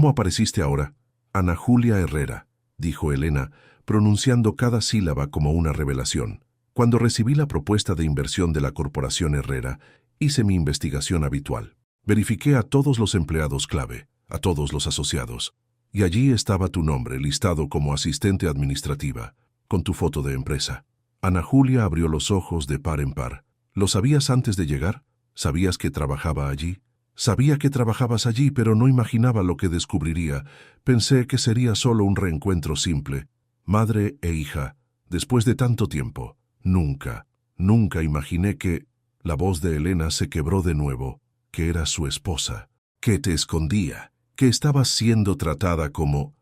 apareciste ahora? Ana Julia Herrera, dijo Elena, pronunciando cada sílaba como una revelación. Cuando recibí la propuesta de inversión de la Corporación Herrera, hice mi investigación habitual. Verifiqué a todos los empleados clave, a todos los asociados, y allí estaba tu nombre listado como asistente administrativa, con tu foto de empresa. Ana Julia abrió los ojos de par en par. ¿Lo sabías antes de llegar? ¿Sabías que trabajaba allí? Sabía que trabajabas allí, pero no imaginaba lo que descubriría. Pensé que sería solo un reencuentro simple. Madre e hija, después de tanto tiempo. Nunca imaginé que... La voz de Elena se quebró de nuevo, que era su esposa, que te escondía, que estabas siendo tratada como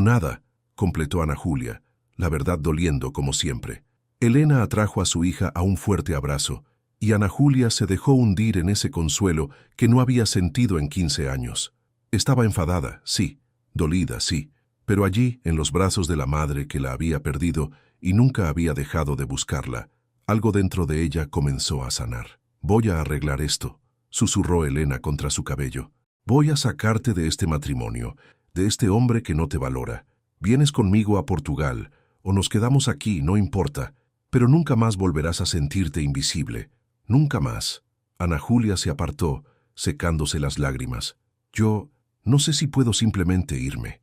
nada, completó Ana Julia, la verdad doliendo como siempre. Elena atrajo a su hija a un fuerte abrazo, y Ana Julia se dejó hundir en ese consuelo que no había sentido en 15 años. Estaba enfadada, sí, dolida, sí, pero allí, en los brazos de la madre que la había perdido y nunca había dejado de buscarla, algo dentro de ella comenzó a sanar. Voy a arreglar esto, susurró Elena contra su cabello. Voy a sacarte de este matrimonio, de este hombre que no te valora. Vienes conmigo a Portugal, o nos quedamos aquí, no importa, pero nunca más volverás a sentirte invisible. Nunca más. Ana Julia se apartó, secándose las lágrimas. Yo no sé si puedo simplemente irme.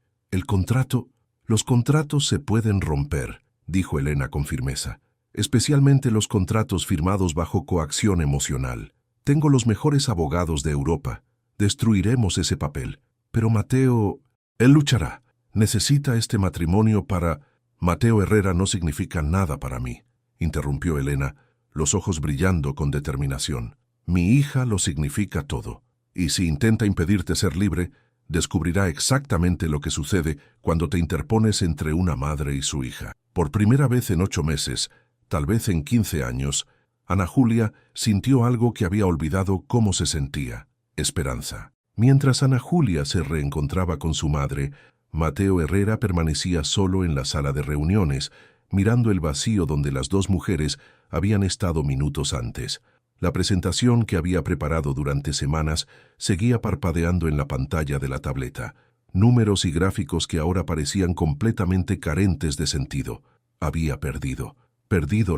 Los contratos se pueden romper, dijo Elena con firmeza. Especialmente los contratos firmados bajo coacción emocional. Tengo los mejores abogados de Europa. Destruiremos ese papel. Pero Mateo... Él luchará. Necesita este matrimonio para... Mateo Herrera no significa nada para mí, interrumpió Elena, los ojos brillando con determinación. Mi hija lo significa todo. Y si intenta impedirte ser libre, descubrirá exactamente lo que sucede cuando te interpones entre una madre y su hija. Por primera vez en 8 meses, tal vez en 15 años, Ana Julia sintió algo que había olvidado cómo se sentía: esperanza. Mientras Ana Julia se reencontraba con su madre, Mateo Herrera permanecía solo en la sala de reuniones, mirando el vacío donde las dos mujeres habían estado minutos antes. La presentación que había preparado durante semanas seguía parpadeando en la pantalla de la tableta. Números y gráficos que ahora parecían completamente carentes de sentido. Había perdido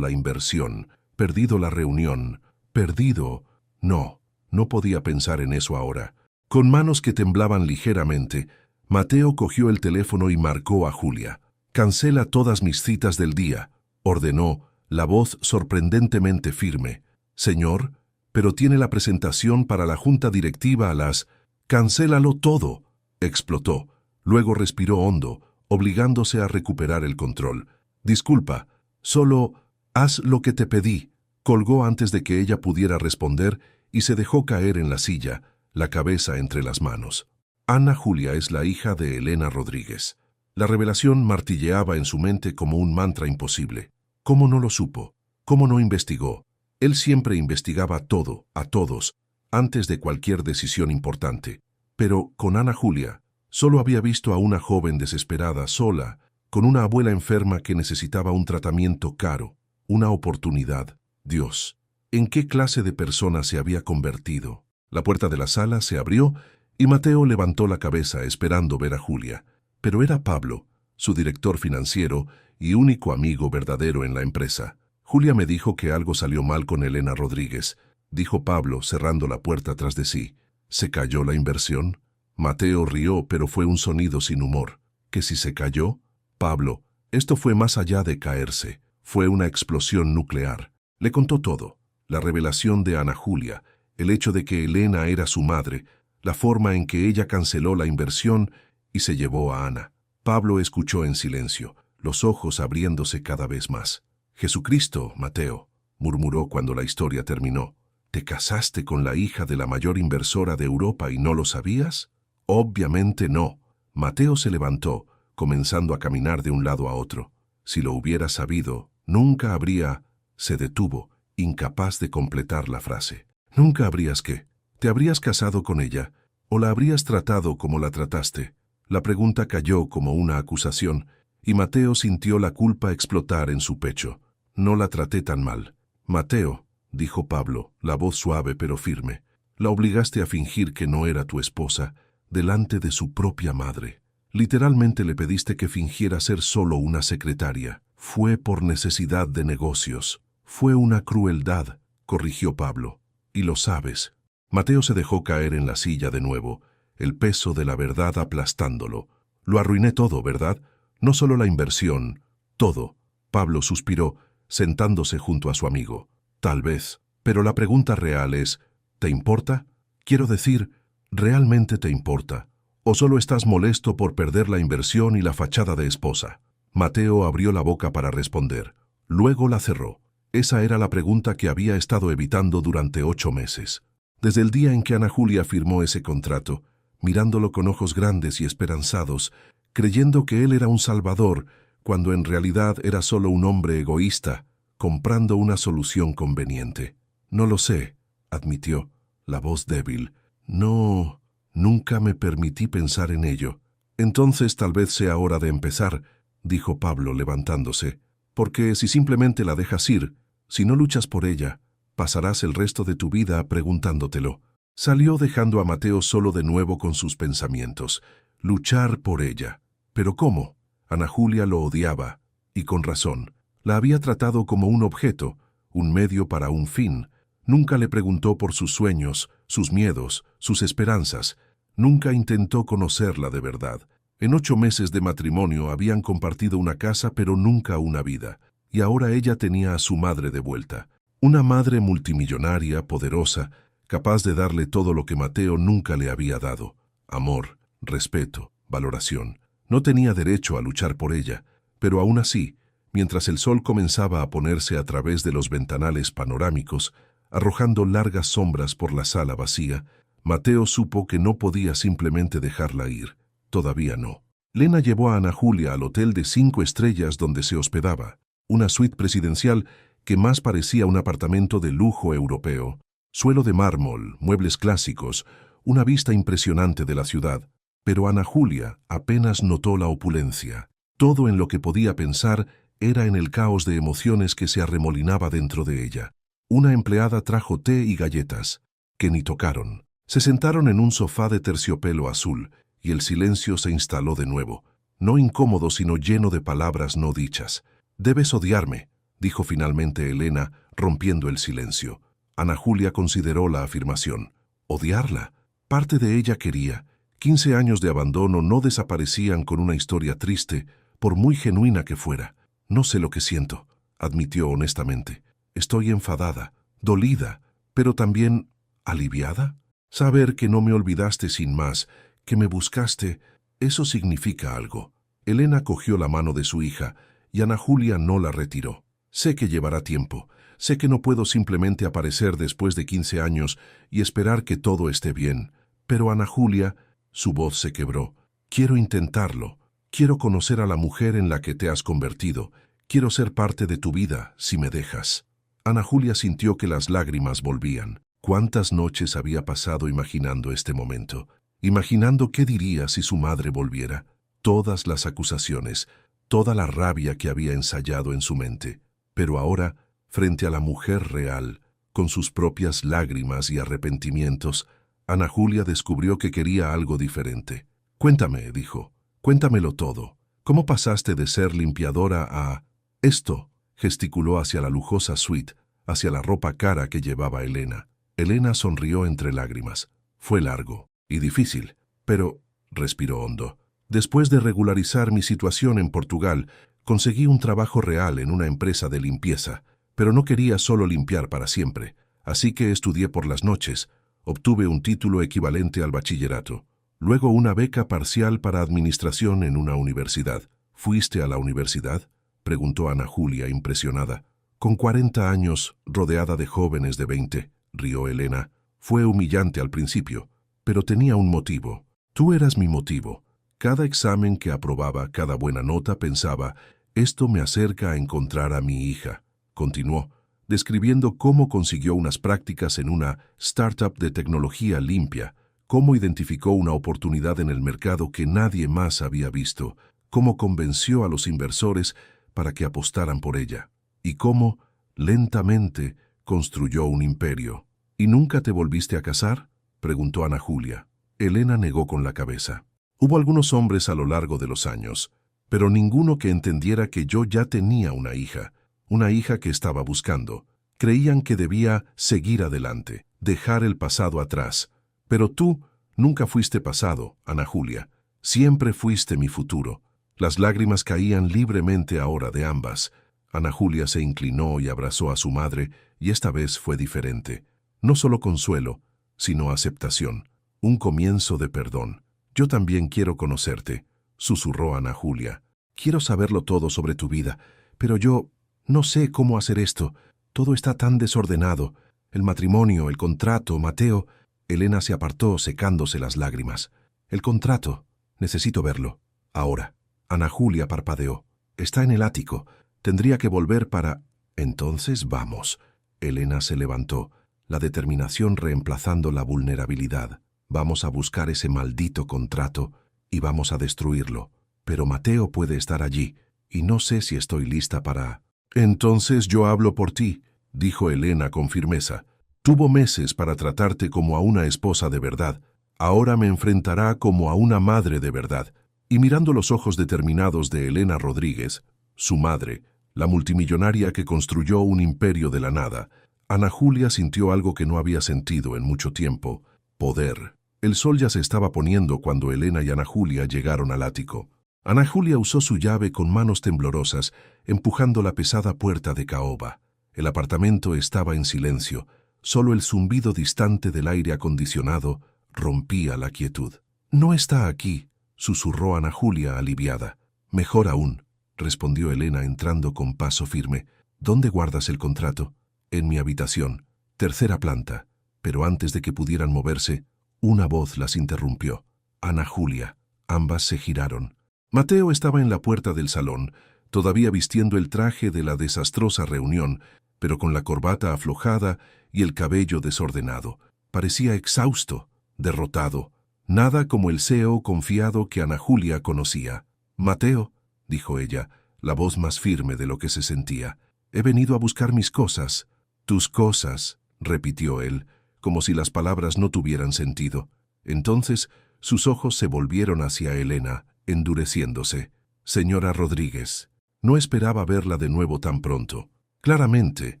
la inversión, perdido la reunión, perdido... No podía pensar en eso ahora. Con manos que temblaban ligeramente, Mateo cogió el teléfono y marcó a Julia. «Cancela todas mis citas del día», ordenó, la voz sorprendentemente firme. «Señor, pero tiene la presentación para la junta directiva a las...». «Cancélalo todo», explotó. Luego respiró hondo, obligándose a recuperar el control. «Disculpa, solo haz lo que te pedí». Colgó antes de que ella pudiera responder y se dejó caer en la silla, la cabeza entre las manos. Ana Julia es la hija de Elena Rodríguez. La revelación martilleaba en su mente como un mantra imposible. ¿Cómo no lo supo? ¿Cómo no investigó? Él siempre investigaba todo, a todos, antes de cualquier decisión importante. Pero con Ana Julia, solo había visto a una joven desesperada, sola, con una abuela enferma que necesitaba un tratamiento caro, una oportunidad. Dios, ¿en qué clase de persona se había convertido? La puerta de la sala se abrió y Mateo levantó la cabeza esperando ver a Julia. Pero era Pablo, su director financiero y único amigo verdadero en la empresa. «Julia me dijo que algo salió mal con Elena Rodríguez», dijo Pablo cerrando la puerta tras de sí. «¿Se cayó la inversión?» Mateo rió, pero fue un sonido sin humor. ¿Que si se cayó? Pablo, esto fue más allá de caerse. Fue una explosión nuclear. Le contó todo. La revelación de Ana Julia, el hecho de que Elena era su madre, la forma en que ella canceló la inversión y se llevó a Ana. Pablo escuchó en silencio, los ojos abriéndose cada vez más. «Jesucristo, Mateo», murmuró cuando la historia terminó. «¿Te casaste con la hija de la mayor inversora de Europa y no lo sabías?» «Obviamente no». Mateo se levantó, comenzando a caminar de un lado a otro. «Si lo hubiera sabido, nunca habría...». Se detuvo, incapaz de completar la frase. «Nunca habrías qué. ¿Te habrías casado con ella? ¿O la habrías tratado como la trataste?» La pregunta cayó como una acusación, y Mateo sintió la culpa explotar en su pecho. «No la traté tan mal». «Mateo», dijo Pablo, la voz suave pero firme, «la obligaste a fingir que no era tu esposa, delante de su propia madre. Literalmente le pediste que fingiera ser solo una secretaria. Fue por necesidad de negocios. Fue una crueldad», corrigió Pablo. «Y lo sabes». Mateo se dejó caer en la silla de nuevo, el peso de la verdad aplastándolo. «Lo arruiné todo, ¿verdad? No solo la inversión, todo». Pablo suspiró, sentándose junto a su amigo. «Tal vez, pero la pregunta real es, ¿te importa? Quiero decir, ¿realmente te importa? ¿O solo estás molesto por perder la inversión y la fachada de esposa?» Mateo abrió la boca para responder. Luego la cerró. Esa era la pregunta que había estado evitando durante 8 meses. Desde el día en que Ana Julia firmó ese contrato, mirándolo con ojos grandes y esperanzados, creyendo que él era un salvador, cuando en realidad era solo un hombre egoísta, comprando una solución conveniente. «No lo sé», admitió, la voz débil. «No, nunca me permití pensar en ello». «Entonces tal vez sea hora de empezar», dijo Pablo levantándose, «porque si simplemente la dejas ir, si no luchas por ella, pasarás el resto de tu vida preguntándotelo». Salió dejando a Mateo solo de nuevo con sus pensamientos. Luchar por ella. ¿Pero cómo? Ana Julia lo odiaba, y con razón. La había tratado como un objeto, un medio para un fin. Nunca le preguntó por sus sueños, sus miedos, sus esperanzas. Nunca intentó conocerla de verdad. En 8 meses de matrimonio habían compartido una casa pero nunca una vida. Y ahora ella tenía a su madre de vuelta. Una madre multimillonaria, poderosa, capaz de darle todo lo que Mateo nunca le había dado. Amor, respeto, valoración. No tenía derecho a luchar por ella, pero aún así, mientras el sol comenzaba a ponerse a través de los ventanales panorámicos, arrojando largas sombras por la sala vacía, Mateo supo que no podía simplemente dejarla ir. Todavía no. Lena llevó a Ana Julia al hotel de 5 estrellas donde se hospedaba, una suite presidencial que más parecía un apartamento de lujo europeo. Suelo de mármol, muebles clásicos, una vista impresionante de la ciudad. Pero Ana Julia apenas notó la opulencia. Todo en lo que podía pensar era en el caos de emociones que se arremolinaba dentro de ella. Una empleada trajo té y galletas, que ni tocaron. Se sentaron en un sofá de terciopelo azul, y el silencio se instaló de nuevo, no incómodo sino lleno de palabras no dichas. «Debes odiarme», dijo finalmente Elena, rompiendo el silencio. Ana Julia consideró la afirmación. ¿Odiarla? Parte de ella quería. 15 años de abandono no desaparecían con una historia triste, por muy genuina que fuera. «No sé lo que siento», admitió honestamente. «Estoy enfadada, dolida, pero también aliviada. Saber que no me olvidaste sin más, que me buscaste, eso significa algo». Elena cogió la mano de su hija y Ana Julia no la retiró. «Sé que llevará tiempo. Sé que no puedo simplemente aparecer después de 15 años y esperar que todo esté bien. Pero Ana Julia», su voz se quebró, «quiero intentarlo. Quiero conocer a la mujer en la que te has convertido. Quiero ser parte de tu vida, si me dejas». Ana Julia sintió que las lágrimas volvían. ¿Cuántas noches había pasado imaginando este momento? Imaginando qué diría si su madre volviera. Todas las acusaciones, toda la rabia que había ensayado en su mente. Pero ahora, frente a la mujer real, con sus propias lágrimas y arrepentimientos, Ana Julia descubrió que quería algo diferente. «Cuéntame», dijo, «cuéntamelo todo. ¿Cómo pasaste de ser limpiadora a...?» «Esto», gesticuló hacia la lujosa suite, hacia la ropa cara que llevaba Elena. Elena sonrió entre lágrimas. «Fue largo y difícil, pero...» respiró hondo. «Después de regularizar mi situación en Portugal, conseguí un trabajo real en una empresa de limpieza, pero no quería solo limpiar para siempre, así que estudié por las noches. Obtuve un título equivalente al bachillerato. Luego una beca parcial para administración en una universidad». «¿Fuiste a la universidad?», preguntó Ana Julia, impresionada. «Con 40 años, rodeada de jóvenes de 20, rió Elena. «Fue humillante al principio, pero tenía un motivo. Tú eras mi motivo. Cada examen que aprobaba, cada buena nota, pensaba, esto me acerca a encontrar a mi hija», continuó, describiendo cómo consiguió unas prácticas en una startup de tecnología limpia, cómo identificó una oportunidad en el mercado que nadie más había visto, cómo convenció a los inversores para que apostaran por ella, y cómo, lentamente, construyó un imperio. «¿Y nunca te volviste a casar?», preguntó Ana Julia. Elena negó con la cabeza. «Hubo algunos hombres a lo largo de los años, pero ninguno que entendiera que yo ya tenía una hija que estaba buscando. Creían que debía seguir adelante, dejar el pasado atrás. Pero tú nunca fuiste pasado, Ana Julia. Siempre fuiste mi futuro». Las lágrimas caían libremente ahora de ambas. Ana Julia se inclinó y abrazó a su madre, y esta vez fue diferente. No solo consuelo, sino aceptación. Un comienzo de perdón. «Yo también quiero conocerte», susurró Ana Julia. «Quiero saberlo todo sobre tu vida, pero yo no sé cómo hacer esto. Todo está tan desordenado. El matrimonio, el contrato, Mateo...» Elena se apartó secándose las lágrimas. «El contrato. Necesito verlo. Ahora». Ana Julia parpadeó. «Está en el ático. Tendría que volver para...» «Entonces vamos». Elena se levantó, la determinación reemplazando la vulnerabilidad. «Vamos a buscar ese maldito contrato y vamos a destruirlo. Pero Mateo puede estar allí, y no sé si estoy lista para...» «Entonces yo hablo por ti», dijo Elena con firmeza. «Tuvo meses para tratarte como a una esposa de verdad. Ahora me enfrentará como a una madre de verdad». Y mirando los ojos determinados de Elena Rodríguez, su madre, la multimillonaria que construyó un imperio de la nada, Ana Julia sintió algo que no había sentido en mucho tiempo: poder. El sol ya se estaba poniendo cuando Elena y Ana Julia llegaron al ático. Ana Julia usó su llave con manos temblorosas, empujando la pesada puerta de caoba. El apartamento estaba en silencio, solo el zumbido distante del aire acondicionado rompía la quietud. «No está aquí», susurró Ana Julia aliviada. «Mejor aún», respondió Elena entrando con paso firme. «¿Dónde guardas el contrato?» «En mi habitación, 3ª planta». Pero antes de que pudieran moverse, una voz las interrumpió. «Ana Julia». Ambas se giraron. Mateo estaba en la puerta del salón, todavía vistiendo el traje de la desastrosa reunión, pero con la corbata aflojada y el cabello desordenado. Parecía exhausto, derrotado, nada como el CEO confiado que Ana Julia conocía. «Mateo», dijo ella, la voz más firme de lo que se sentía, «he venido a buscar mis cosas». «Tus cosas», repitió él, como si las palabras no tuvieran sentido. Entonces sus ojos se volvieron hacia Elena, endureciéndose. «Señora Rodríguez». No esperaba verla de nuevo tan pronto. «Claramente»,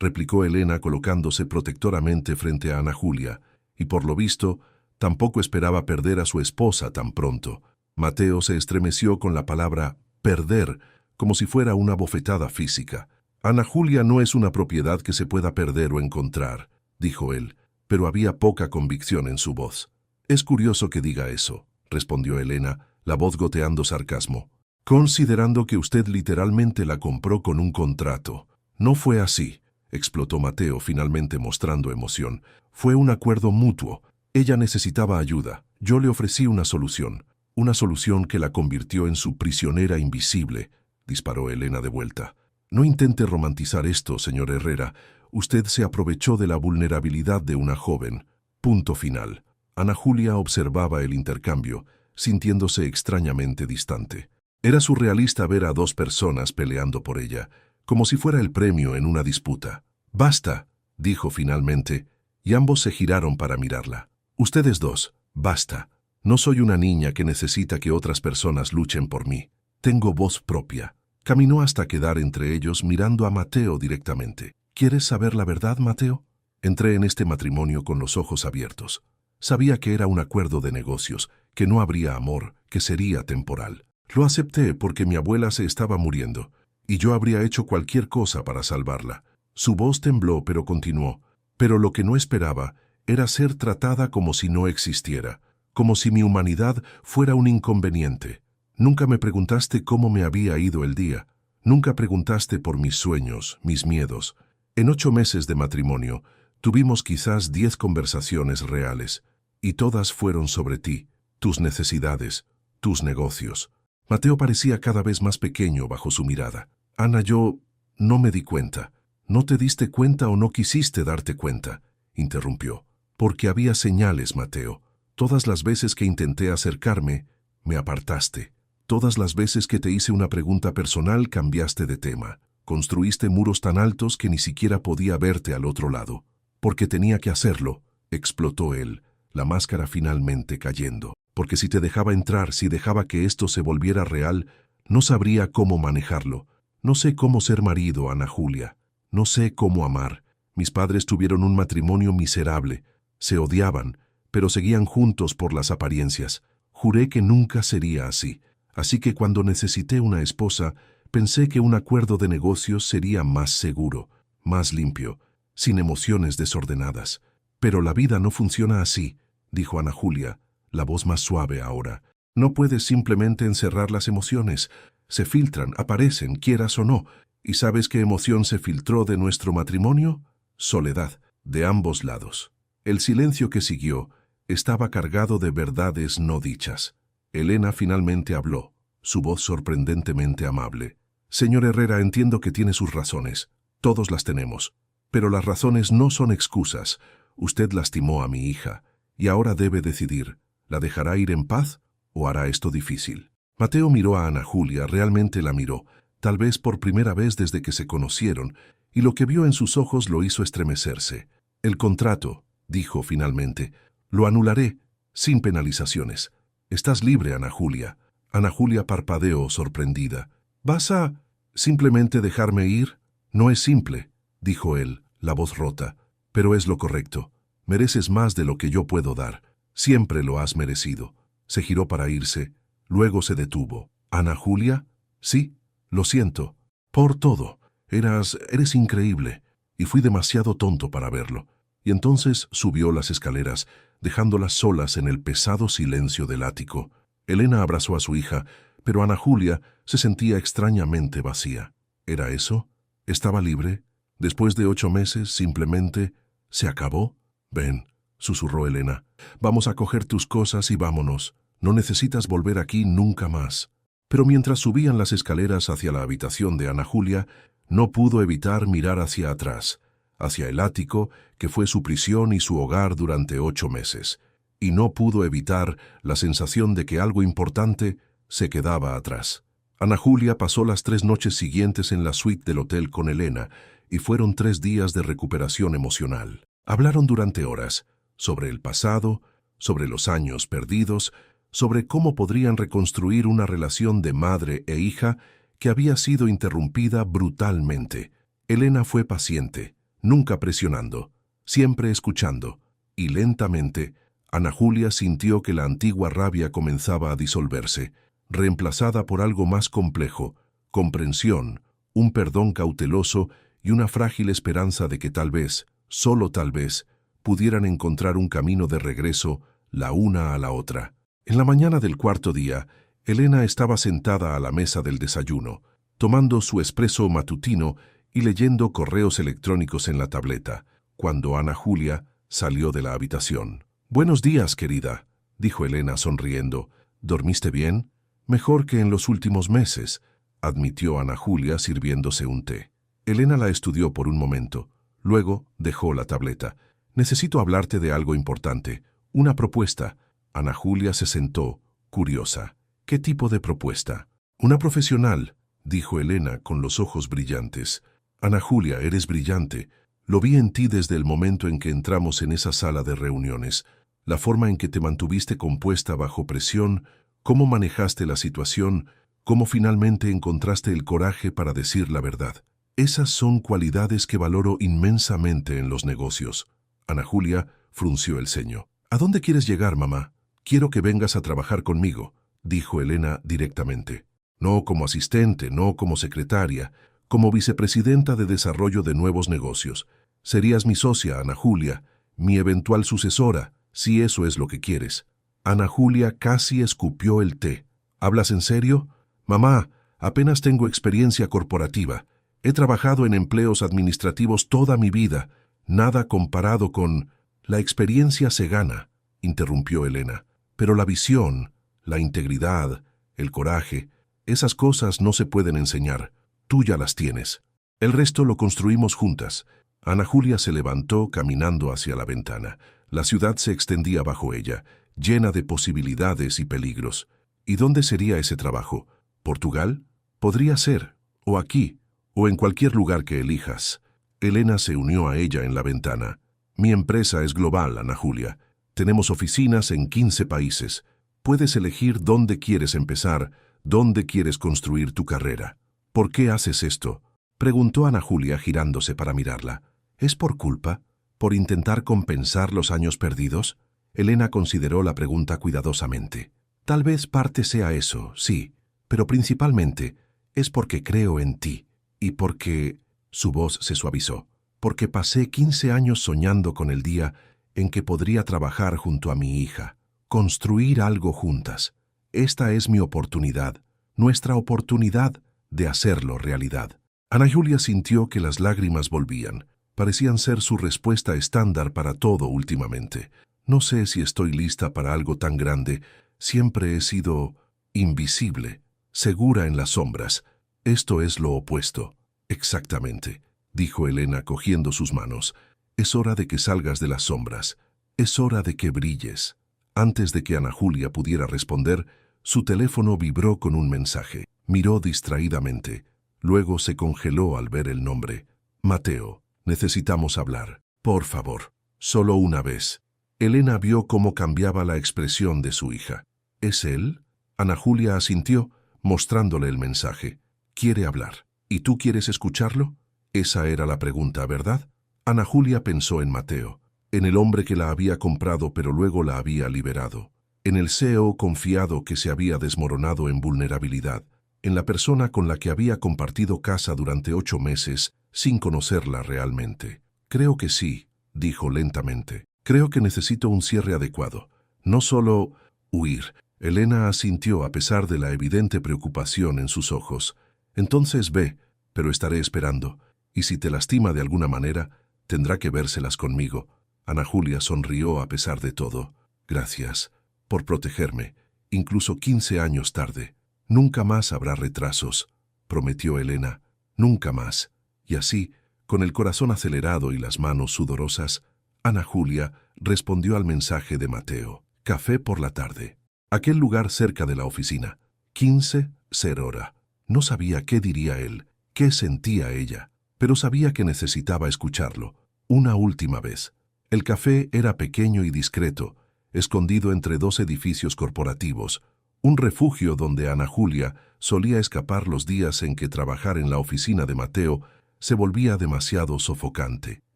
replicó Elena colocándose protectoramente frente a Ana Julia, y por lo visto, tampoco esperaba perder a su esposa tan pronto. Mateo se estremeció con la palabra «perder», como si fuera una bofetada física. «Ana Julia no es una propiedad que se pueda perder o encontrar», dijo él, pero había poca convicción en su voz. «Es curioso que diga eso», respondió Elena, la voz goteando sarcasmo. «Considerando que usted literalmente la compró con un contrato». «No fue así», explotó Mateo, finalmente mostrando emoción. «Fue un acuerdo mutuo. Ella necesitaba ayuda. Yo le ofrecí una solución que la convirtió en su prisionera invisible», disparó Elena de vuelta. «No intente romantizar esto, señor Herrera. Usted se aprovechó de la vulnerabilidad de una joven. Punto final». Ana Julia observaba el intercambio, sintiéndose extrañamente distante. Era surrealista ver a dos personas peleando por ella, como si fuera el premio en una disputa. «Basta», dijo finalmente, y ambos se giraron para mirarla. «Ustedes dos, basta. No soy una niña que necesita que otras personas luchen por mí. Tengo voz propia». Caminó hasta quedar entre ellos mirando a Mateo directamente. «¿Quieres saber la verdad, Mateo? Entré en este matrimonio con los ojos abiertos. Sabía que era un acuerdo de negocios, que no habría amor, que sería temporal. Lo acepté porque mi abuela se estaba muriendo, y yo habría hecho cualquier cosa para salvarla». Su voz tembló, pero continuó. «Pero lo que no esperaba era ser tratada como si no existiera, como si mi humanidad fuera un inconveniente. Nunca me preguntaste cómo me había ido el día. Nunca preguntaste por mis sueños, mis miedos. En 8 meses de matrimonio, tuvimos quizás 10 conversaciones reales, y todas fueron sobre ti, tus necesidades, tus negocios». Mateo parecía cada vez más pequeño bajo su mirada. «Ana, yo no me di cuenta». «¿No te diste cuenta o no quisiste darte cuenta?», interrumpió. «Porque había señales, Mateo. Todas las veces que intenté acercarme, me apartaste. Todas las veces que te hice una pregunta personal, cambiaste de tema. Construiste muros tan altos que ni siquiera podía verte al otro lado. Porque tenía que hacerlo», explotó él, la máscara finalmente cayendo. «Porque si te dejaba entrar, si dejaba que esto se volviera real, no sabría cómo manejarlo. No sé cómo ser marido, Ana Julia. No sé cómo amar. Mis padres tuvieron un matrimonio miserable. Se odiaban, pero seguían juntos por las apariencias. Juré que nunca sería así. Así que cuando necesité una esposa, pensé que un acuerdo de negocios sería más seguro, más limpio, sin emociones desordenadas. Pero la vida no funciona así», dijo Ana Julia, la voz más suave ahora. «No puedes simplemente encerrar las emociones. Se filtran, aparecen, quieras o no. ¿Y sabes qué emoción se filtró de nuestro matrimonio? Soledad, de ambos lados». El silencio que siguió estaba cargado de verdades no dichas. Elena finalmente habló, su voz sorprendentemente amable. «Señor Herrera, entiendo que tiene sus razones. Todos las tenemos. Pero las razones no son excusas. Usted lastimó a mi hija, y ahora debe decidir. ¿La dejará ir en paz o hará esto difícil?» Mateo miró a Ana Julia, realmente la miró, tal vez por primera vez desde que se conocieron, y lo que vio en sus ojos lo hizo estremecerse. «El contrato», dijo finalmente, «lo anularé, sin penalizaciones. Estás libre, Ana Julia». Ana Julia parpadeó sorprendida. «¿Vas a simplemente dejarme ir?» «No es simple», dijo él, la voz rota, «pero es lo correcto. Mereces más de lo que yo puedo dar. Siempre lo has merecido». Se giró para irse, luego se detuvo. «¿Ana Julia?» «Sí, lo siento. Por todo. Eres increíble, y fui demasiado tonto para verlo». Y entonces subió las escaleras, dejándolas solas en el pesado silencio del ático. Elena abrazó a su hija, pero Ana Julia se sentía extrañamente vacía. ¿Era eso? ¿Estaba libre? Después de 8 meses, simplemente, ¿se acabó? «Ven», susurró Elena. «Vamos a coger tus cosas y vámonos. No necesitas volver aquí nunca más». Pero mientras subían las escaleras hacia la habitación de Ana Julia, no pudo evitar mirar hacia atrás, hacia el ático, que fue su prisión y su hogar durante 8 meses, y no pudo evitar la sensación de que algo importante se quedaba atrás. Ana Julia pasó las 3 noches siguientes en la suite del hotel con Elena, y fueron 3 días de recuperación emocional. Hablaron durante horas sobre el pasado, sobre los años perdidos, sobre cómo podrían reconstruir una relación de madre e hija que había sido interrumpida brutalmente. Elena fue paciente, nunca presionando, siempre escuchando, y lentamente Ana Julia sintió que la antigua rabia comenzaba a disolverse, reemplazada por algo más complejo, comprensión, un perdón cauteloso y una frágil esperanza de que tal vez, solo tal vez, pudieran encontrar un camino de regreso la una a la otra. En la mañana del 4.º día, Elena estaba sentada a la mesa del desayuno, tomando su espresso matutino y leyendo correos electrónicos en la tableta, cuando Ana Julia salió de la habitación. «Buenos días, querida», dijo Elena sonriendo. «¿Dormiste bien?» «Mejor que en los últimos meses», admitió Ana Julia sirviéndose un té. Elena la estudió por un momento. Luego dejó la tableta. «Necesito hablarte de algo importante. Una propuesta». Ana Julia se sentó, curiosa. «¿Qué tipo de propuesta?» «Una profesional», dijo Elena con los ojos brillantes. «Ana Julia, eres brillante. Lo vi en ti desde el momento en que entramos en esa sala de reuniones. La forma en que te mantuviste compuesta bajo presión, cómo manejaste la situación, cómo finalmente encontraste el coraje para decir la verdad. Esas son cualidades que valoro inmensamente en los negocios». Ana Julia frunció el ceño. «¿A dónde quieres llegar, mamá?» «Quiero que vengas a trabajar conmigo», dijo Elena directamente. «No como asistente, no como secretaria, como vicepresidenta de desarrollo de nuevos negocios. Serías mi socia, Ana Julia, mi eventual sucesora, si eso es lo que quieres». Ana Julia casi escupió el té. «¿Hablas en serio?» «Mamá, apenas tengo experiencia corporativa. He trabajado en empleos administrativos toda mi vida. Nada comparado con...» «La experiencia se gana», interrumpió Elena. «Pero la visión, la integridad, el coraje, esas cosas no se pueden enseñar. Tú ya las tienes. El resto lo construimos juntas». Ana Julia se levantó caminando hacia la ventana. La ciudad se extendía bajo ella, llena de posibilidades y peligros. ¿Y dónde sería ese trabajo? ¿Portugal? Podría ser. O aquí. O en cualquier lugar que elijas. Elena se unió a ella en la ventana. «Mi empresa es global, Ana Julia. Tenemos oficinas en 15 países. Puedes elegir dónde quieres empezar, dónde quieres construir tu carrera». «¿Por qué haces esto?», preguntó Ana Julia girándose para mirarla. «¿Es por culpa? ¿Por intentar compensar los años perdidos?». Elena consideró la pregunta cuidadosamente. «Tal vez parte sea eso, sí, pero principalmente es porque creo en ti y porque...» Su voz se suavizó. «Porque pasé 15 años soñando con el día en que podría trabajar junto a mi hija, construir algo juntas. Esta es mi oportunidad, nuestra oportunidad de hacerlo realidad». Ana Julia sintió que las lágrimas volvían. Parecían ser su respuesta estándar para todo últimamente. «No sé si estoy lista para algo tan grande. Siempre he sido invisible, segura en las sombras. Esto es lo opuesto». «Exactamente», dijo Elena cogiendo sus manos. «Es hora de que salgas de las sombras. Es hora de que brilles». Antes de que Ana Julia pudiera responder, su teléfono vibró con un mensaje. Miró distraídamente. Luego se congeló al ver el nombre. «Mateo, necesitamos hablar. Por favor, solo una vez». Elena vio cómo cambiaba la expresión de su hija. «¿Es él?». Ana Julia asintió, mostrándole el mensaje. «Quiere hablar. ¿Y tú quieres escucharlo?». Esa era la pregunta, ¿verdad? Ana Julia pensó en Mateo, en el hombre que la había comprado pero luego la había liberado, en el CEO confiado que se había desmoronado en vulnerabilidad, en la persona con la que había compartido casa durante 8 meses sin conocerla realmente. «Creo que sí», dijo lentamente. «Creo que necesito un cierre adecuado. No solo huir». Elena asintió a pesar de la evidente preocupación en sus ojos. «Entonces ve, pero estaré esperando. Y si te lastima de alguna manera, tendrá que vérselas conmigo». Ana Julia sonrió a pesar de todo. «Gracias por protegerme, incluso 15 años tarde». Nunca más habrá retrasos, prometió Elena. Nunca más. Y así, con el corazón acelerado y las manos sudorosas, Ana Julia respondió al mensaje de Mateo. Café por la tarde. Aquel lugar cerca de la oficina. 15:00 hora. No sabía qué diría él, qué sentía ella, pero sabía que necesitaba escucharlo. Una última vez. El café era pequeño y discreto, escondido entre dos edificios corporativos, un refugio donde Ana Julia solía escapar los días en que trabajar en la oficina de Mateo se volvía demasiado sofocante.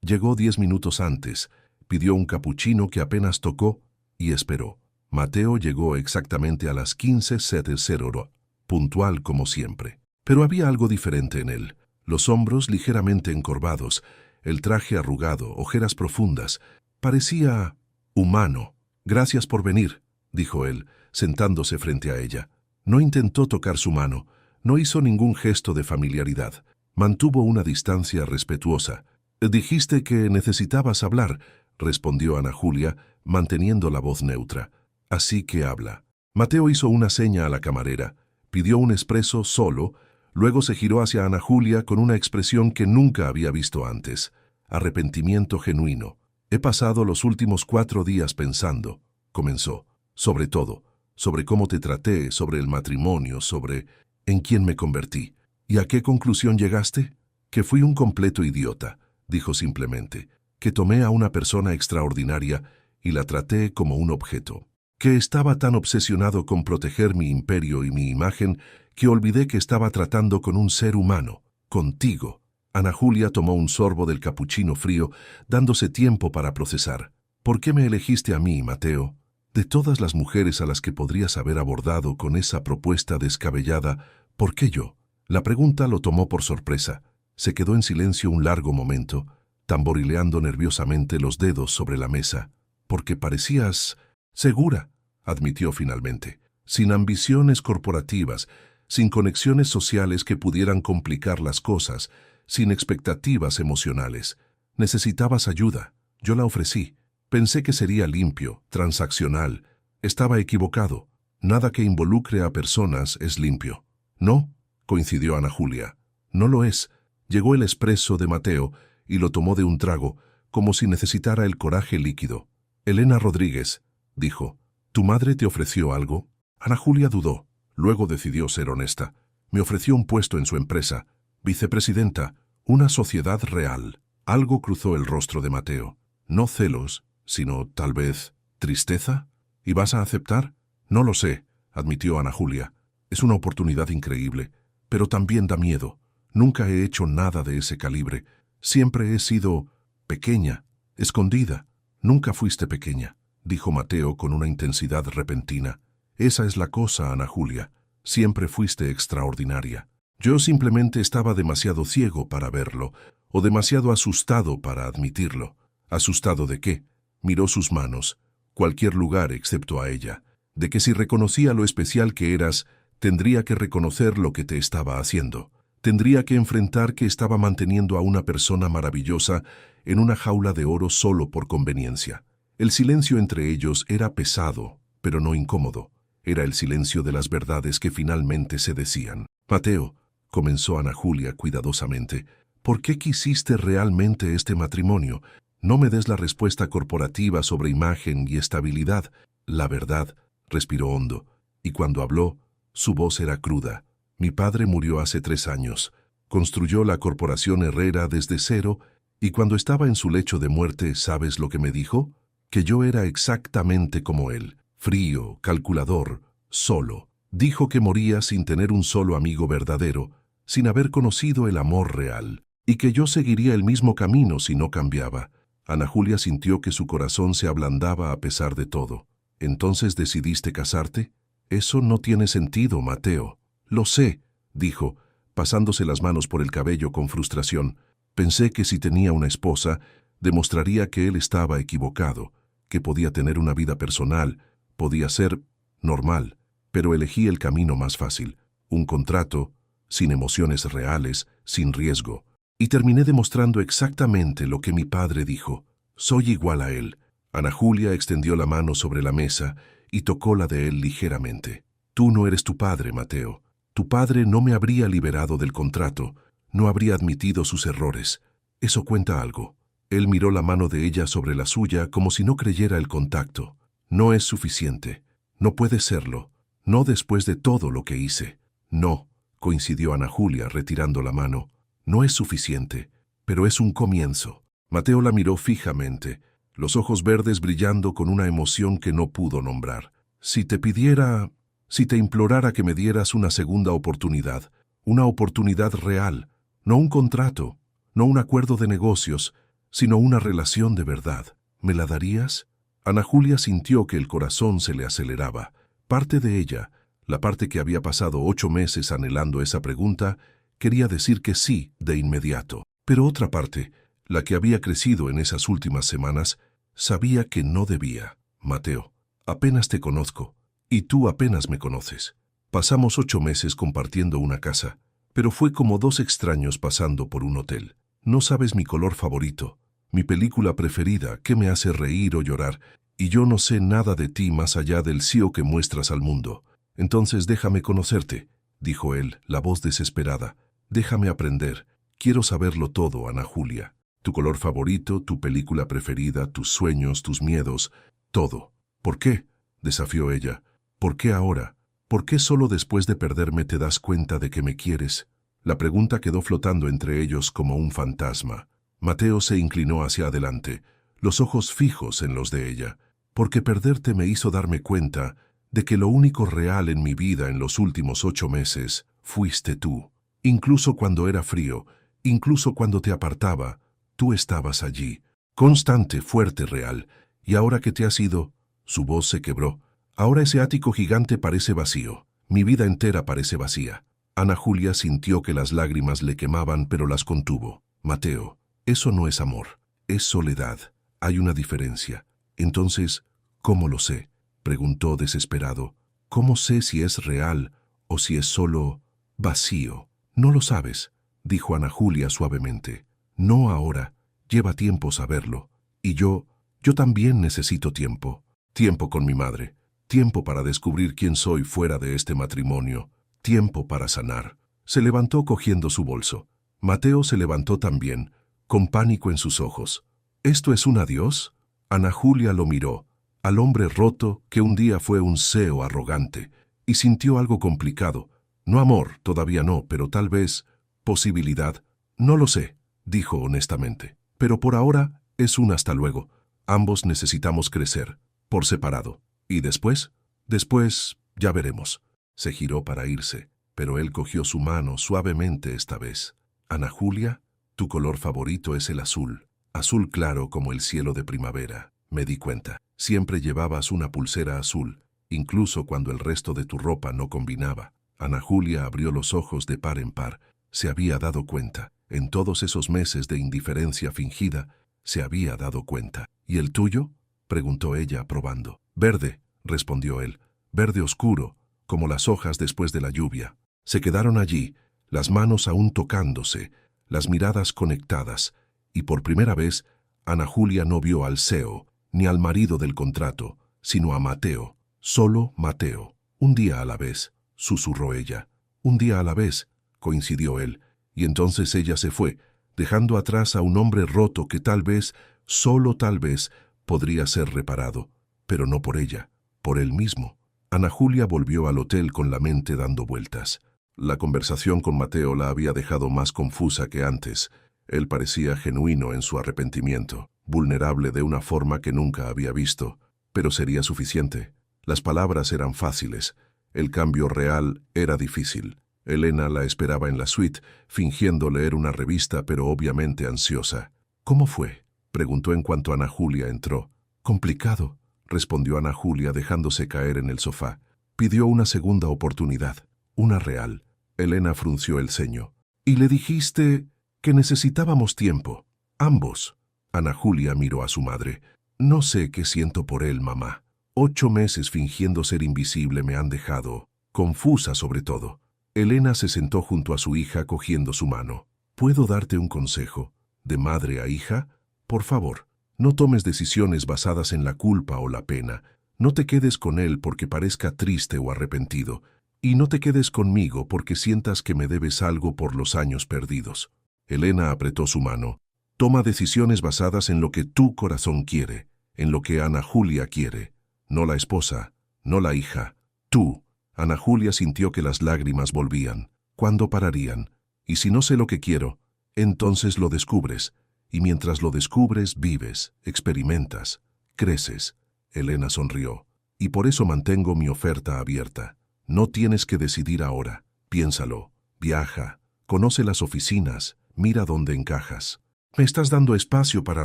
Llegó 10 minutos antes, pidió un capuchino que apenas tocó y esperó. Mateo llegó exactamente a las 15:00, puntual como siempre. Pero había algo diferente en él. Los hombros ligeramente encorvados, el traje arrugado, ojeras profundas. Parecía humano. Gracias por venir, dijo él, sentándose frente a ella. No intentó tocar su mano, no hizo ningún gesto de familiaridad. Mantuvo una distancia respetuosa. Dijiste que necesitabas hablar, respondió Ana Julia, manteniendo la voz neutra. Así que habla. Mateo hizo una seña a la camarera, pidió un espresso solo, luego se giró hacia Ana Julia con una expresión que nunca había visto antes. Arrepentimiento genuino. He pasado los últimos 4 días pensando, comenzó, sobre todo, sobre cómo te traté, sobre el matrimonio, sobre en quién me convertí. ¿Y a qué conclusión llegaste? Que fui un completo idiota, dijo simplemente, que tomé a una persona extraordinaria y la traté como un objeto, que estaba tan obsesionado con proteger mi imperio y mi imagen que olvidé que estaba tratando con un ser humano, contigo. Ana Julia tomó un sorbo del capuchino frío, dándose tiempo para procesar. ¿Por qué me elegiste a mí, Mateo? De todas las mujeres a las que podrías haber abordado con esa propuesta descabellada, ¿por qué yo? La pregunta lo tomó por sorpresa. Se quedó en silencio un largo momento, tamborileando nerviosamente los dedos sobre la mesa. Porque parecías segura, admitió finalmente, sin ambiciones corporativas, sin conexiones sociales que pudieran complicar las cosas, sin expectativas emocionales. Necesitabas ayuda. Yo la ofrecí. Pensé que sería limpio, transaccional. Estaba equivocado. Nada que involucre a personas es limpio. No, coincidió Ana Julia. No lo es. Llegó el espresso de Mateo y lo tomó de un trago, como si necesitara el coraje líquido. Elena Rodríguez, dijo, ¿tu madre te ofreció algo? Ana Julia dudó. Luego decidió ser honesta. Me ofreció un puesto en su empresa. Vicepresidenta, una sociedad real. Algo cruzó el rostro de Mateo. No celos, sino, tal vez, tristeza. ¿Y vas a aceptar? No lo sé, admitió Ana Julia. Es una oportunidad increíble, pero también da miedo. Nunca he hecho nada de ese calibre. Siempre he sido pequeña, escondida. Nunca fuiste pequeña, dijo Mateo con una intensidad repentina. Esa es la cosa, Ana Julia. Siempre fuiste extraordinaria. Yo simplemente estaba demasiado ciego para verlo, o demasiado asustado para admitirlo. ¿Asustado de qué? Miró sus manos, cualquier lugar excepto a ella. De que si reconocía lo especial que eras, tendría que reconocer lo que te estaba haciendo. Tendría que enfrentar que estaba manteniendo a una persona maravillosa en una jaula de oro solo por conveniencia. El silencio entre ellos era pesado, pero no incómodo. Era el silencio de las verdades que finalmente se decían. Mateo, comenzó Ana Julia cuidadosamente, ¿por qué quisiste realmente este matrimonio? No me des la respuesta corporativa sobre imagen y estabilidad. La verdad, respiró hondo, y cuando habló, su voz era cruda. Mi padre murió hace 3 años. Construyó la corporación Herrera desde cero, y cuando estaba en su lecho de muerte, ¿sabes lo que me dijo? Que yo era exactamente como él, frío, calculador, solo. Dijo que moría sin tener un solo amigo verdadero, sin haber conocido el amor real, y que yo seguiría el mismo camino si no cambiaba. Ana Julia sintió que su corazón se ablandaba a pesar de todo. ¿Entonces decidiste casarte? Eso no tiene sentido, Mateo. Lo sé, dijo, pasándose las manos por el cabello con frustración. Pensé que si tenía una esposa, demostraría que él estaba equivocado, que podía tener una vida personal, podía ser normal, pero elegí el camino más fácil, un contrato, sin emociones reales, sin riesgo. Y terminé demostrando exactamente lo que mi padre dijo. Soy igual a él. Ana Julia extendió la mano sobre la mesa y tocó la de él ligeramente. Tú no eres tu padre, Mateo. Tu padre no me habría liberado del contrato, no habría admitido sus errores. Eso cuenta algo. Él miró la mano de ella sobre la suya como si no creyera el contacto. No es suficiente. No puede serlo. No después de todo lo que hice. No, coincidió Ana Julia retirando la mano. No es suficiente, pero es un comienzo. Mateo la miró fijamente, los ojos verdes brillando con una emoción que no pudo nombrar. Si te implorara que me dieras una segunda oportunidad, una oportunidad real, no un contrato, no un acuerdo de negocios, sino una relación de verdad, ¿me la darías? Ana Julia sintió que el corazón se le aceleraba. Parte de ella, la parte que había pasado 8 meses anhelando esa pregunta, quería decir que sí de inmediato. Pero otra parte, la que había crecido en esas últimas semanas, sabía que no debía. Mateo, apenas te conozco, y tú apenas me conoces. Pasamos 8 meses compartiendo una casa, pero fue como 2 extraños pasando por un hotel. No sabes mi color favorito, mi película preferida, qué me hace reír o llorar, y yo no sé nada de ti más allá del sí que muestras al mundo. Entonces déjame conocerte, dijo él, la voz desesperada. Déjame aprender. Quiero saberlo todo, Ana Julia. Tu color favorito, tu película preferida, tus sueños, tus miedos, todo. ¿Por qué?, desafió ella. ¿Por qué ahora? ¿Por qué solo después de perderme te das cuenta de que me quieres? La pregunta quedó flotando entre ellos como un fantasma. Mateo se inclinó hacia adelante, los ojos fijos en los de ella. Porque perderte me hizo darme cuenta de que lo único real en mi vida en los últimos 8 meses fuiste tú. Incluso cuando era frío, incluso cuando te apartaba, tú estabas allí, constante, fuerte, real. Y ahora que te has ido, su voz se quebró. Ahora ese ático gigante parece vacío. Mi vida entera parece vacía. Ana Julia sintió que las lágrimas le quemaban, pero las contuvo. Mateo, eso no es amor, es soledad. Hay una diferencia. Entonces, ¿cómo lo sé?, preguntó desesperado. ¿Cómo sé si es real o si es solo vacío? No lo sabes, dijo Ana Julia suavemente. No ahora, lleva tiempo saberlo. Y yo también necesito tiempo. Tiempo con mi madre, tiempo para descubrir quién soy fuera de este matrimonio, tiempo para sanar. Se levantó cogiendo su bolso. Mateo se levantó también, con pánico en sus ojos. ¿Esto es un adiós? Ana Julia lo miró, al hombre roto que un día fue un CEO arrogante, y sintió algo complicado. No amor, todavía no, pero tal vez posibilidad. No lo sé, dijo honestamente. Pero por ahora es un hasta luego. Ambos necesitamos crecer, por separado. ¿Y después? Después ya veremos. Se giró para irse, pero él cogió su mano suavemente esta vez. Ana Julia, tu color favorito es el azul. Azul claro como el cielo de primavera. Me di cuenta. Siempre llevabas una pulsera azul, incluso cuando el resto de tu ropa no combinaba. Ana Julia abrió los ojos de par en par. Se había dado cuenta. En todos esos meses de indiferencia fingida, se había dado cuenta. ¿Y el tuyo?, preguntó ella, probando. Verde, respondió él. Verde oscuro, como las hojas después de la lluvia. Se quedaron allí, las manos aún tocándose, las miradas conectadas, y por primera vez, Ana Julia no vio al CEO, ni al marido del contrato, sino a Mateo. Solo Mateo. Un día a la vez, susurró ella. Un día a la vez, coincidió él, y entonces ella se fue, dejando atrás a un hombre roto que tal vez, solo tal vez, podría ser reparado, pero no por ella, por él mismo. Ana Julia volvió al hotel con la mente dando vueltas. La conversación con Mateo la había dejado más confusa que antes. Él parecía genuino en su arrepentimiento, vulnerable de una forma que nunca había visto, pero sería suficiente. Las palabras eran fáciles, el cambio real era difícil. Elena la esperaba en la suite, fingiendo leer una revista, pero obviamente ansiosa. ¿Cómo fue?, preguntó en cuanto Ana Julia entró. Complicado, respondió Ana Julia dejándose caer en el sofá. Pidió una segunda oportunidad, una real. Elena frunció el ceño. ¿Y le dijiste que necesitábamos tiempo? Ambos. Ana Julia miró a su madre. No sé qué siento por él, mamá. 8 meses fingiendo ser invisible me han dejado confusa sobre todo. Elena se sentó junto a su hija cogiendo su mano. ¿Puedo darte un consejo? ¿De madre a hija? Por favor, no tomes decisiones basadas en la culpa o la pena. No te quedes con él porque parezca triste o arrepentido, y no te quedes conmigo porque sientas que me debes algo por los años perdidos. Elena apretó su mano. Toma decisiones basadas en lo que tu corazón quiere, en lo que Ana Julia quiere. No la esposa, no la hija. Tú. Ana Julia sintió que las lágrimas volvían. ¿Cuándo pararían? Y si no sé lo que quiero, entonces lo descubres. Y mientras lo descubres, vives, experimentas, creces. Elena sonrió. Y por eso mantengo mi oferta abierta. No tienes que decidir ahora. Piénsalo. Viaja. Conoce las oficinas. Mira dónde encajas. Me estás dando espacio para